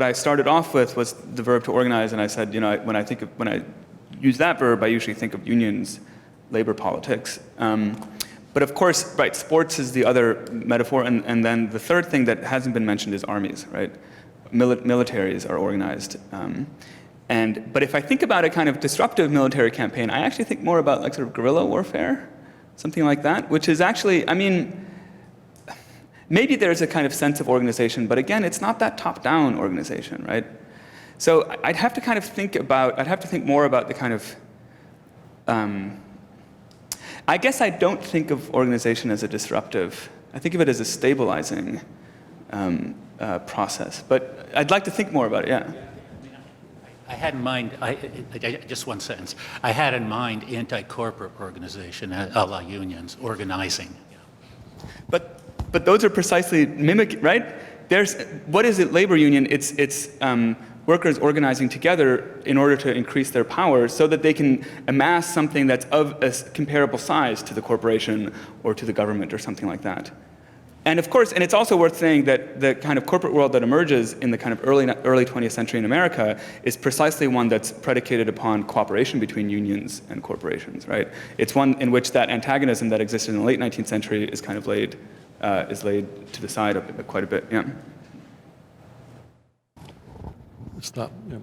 I started off with was the verb to organize, and I said, when I use that verb, I usually think of unions, labor politics. But of course, right, sports is the other metaphor, and then the third thing that hasn't been mentioned is armies, right? Militaries are organized. But if I think about a kind of disruptive military campaign, I actually think more about like sort of guerrilla warfare, something like that, which is actually, maybe there's a kind of sense of organization, but again, it's not that top-down organization, right? So I'd have to think more about the kind of, I guess I don't think of organization as a disruptive. I think of it as a stabilizing process. But I'd like to think more about it, yeah.
I had in mind, just one sentence. I had in mind anti-corporate organization, a la unions, organizing.
But those are precisely mimic, right? What is it, labor union? It's workers organizing together in order to increase their power so that they can amass something that's of a comparable size to the corporation or to the government or something like that. And of course, and it's also worth saying that the kind of corporate world that emerges in the kind of early 20th century in America is precisely one that's predicated upon cooperation between unions and corporations, right? It's one in which that antagonism that existed in the late 19th century is kind of laid to the side quite a bit, yeah.
Stop. Yeah.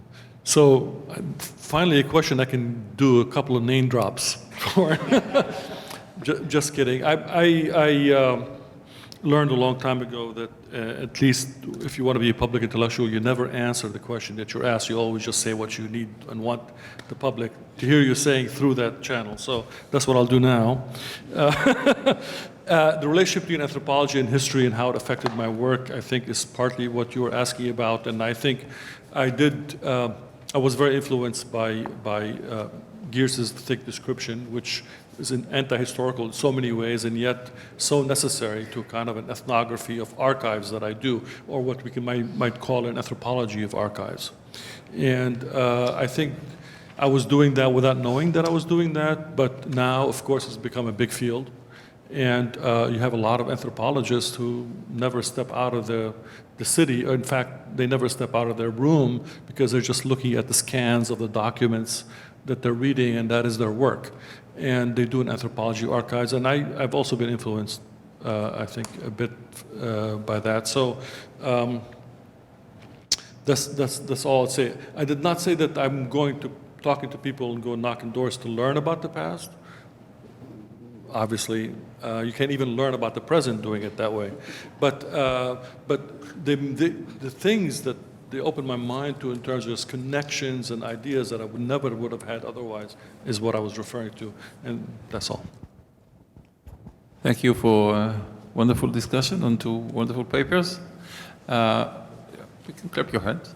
So finally, a question I can do a couple of name drops for. Just kidding. I learned a long time ago that at least if you want to be a public intellectual, you never answer the question that you're asked. You always just say what you need and want the public to hear you saying through that channel. So that's what I'll do now. The relationship between anthropology and history and how it affected my work, I think, is partly what you were asking about. And I think I was very influenced by Geertz's thick description, which is an anti-historical in so many ways, and yet so necessary to kind of an ethnography of archives that I do, or what we might call an anthropology of archives. And I think I was doing that without knowing that I was doing that, but now, of course, it's become a big field. And you have a lot of anthropologists who never step out of the city. In fact, they never step out of their room because they're just looking at the scans of the documents that they're reading, and that is their work. And they do an anthropology archives, and I've also been influenced, I think, a bit by that. So that's all I'd say. I did not say that I'm going to talking to people and go knocking doors to learn about the past. Obviously, you can't even learn about the present doing it that way. But the things that they open my mind to in terms of just connections and ideas that I never would have had otherwise is what I was referring to, and that's all.
Thank you for a wonderful discussion on two wonderful papers. You can clap your hands.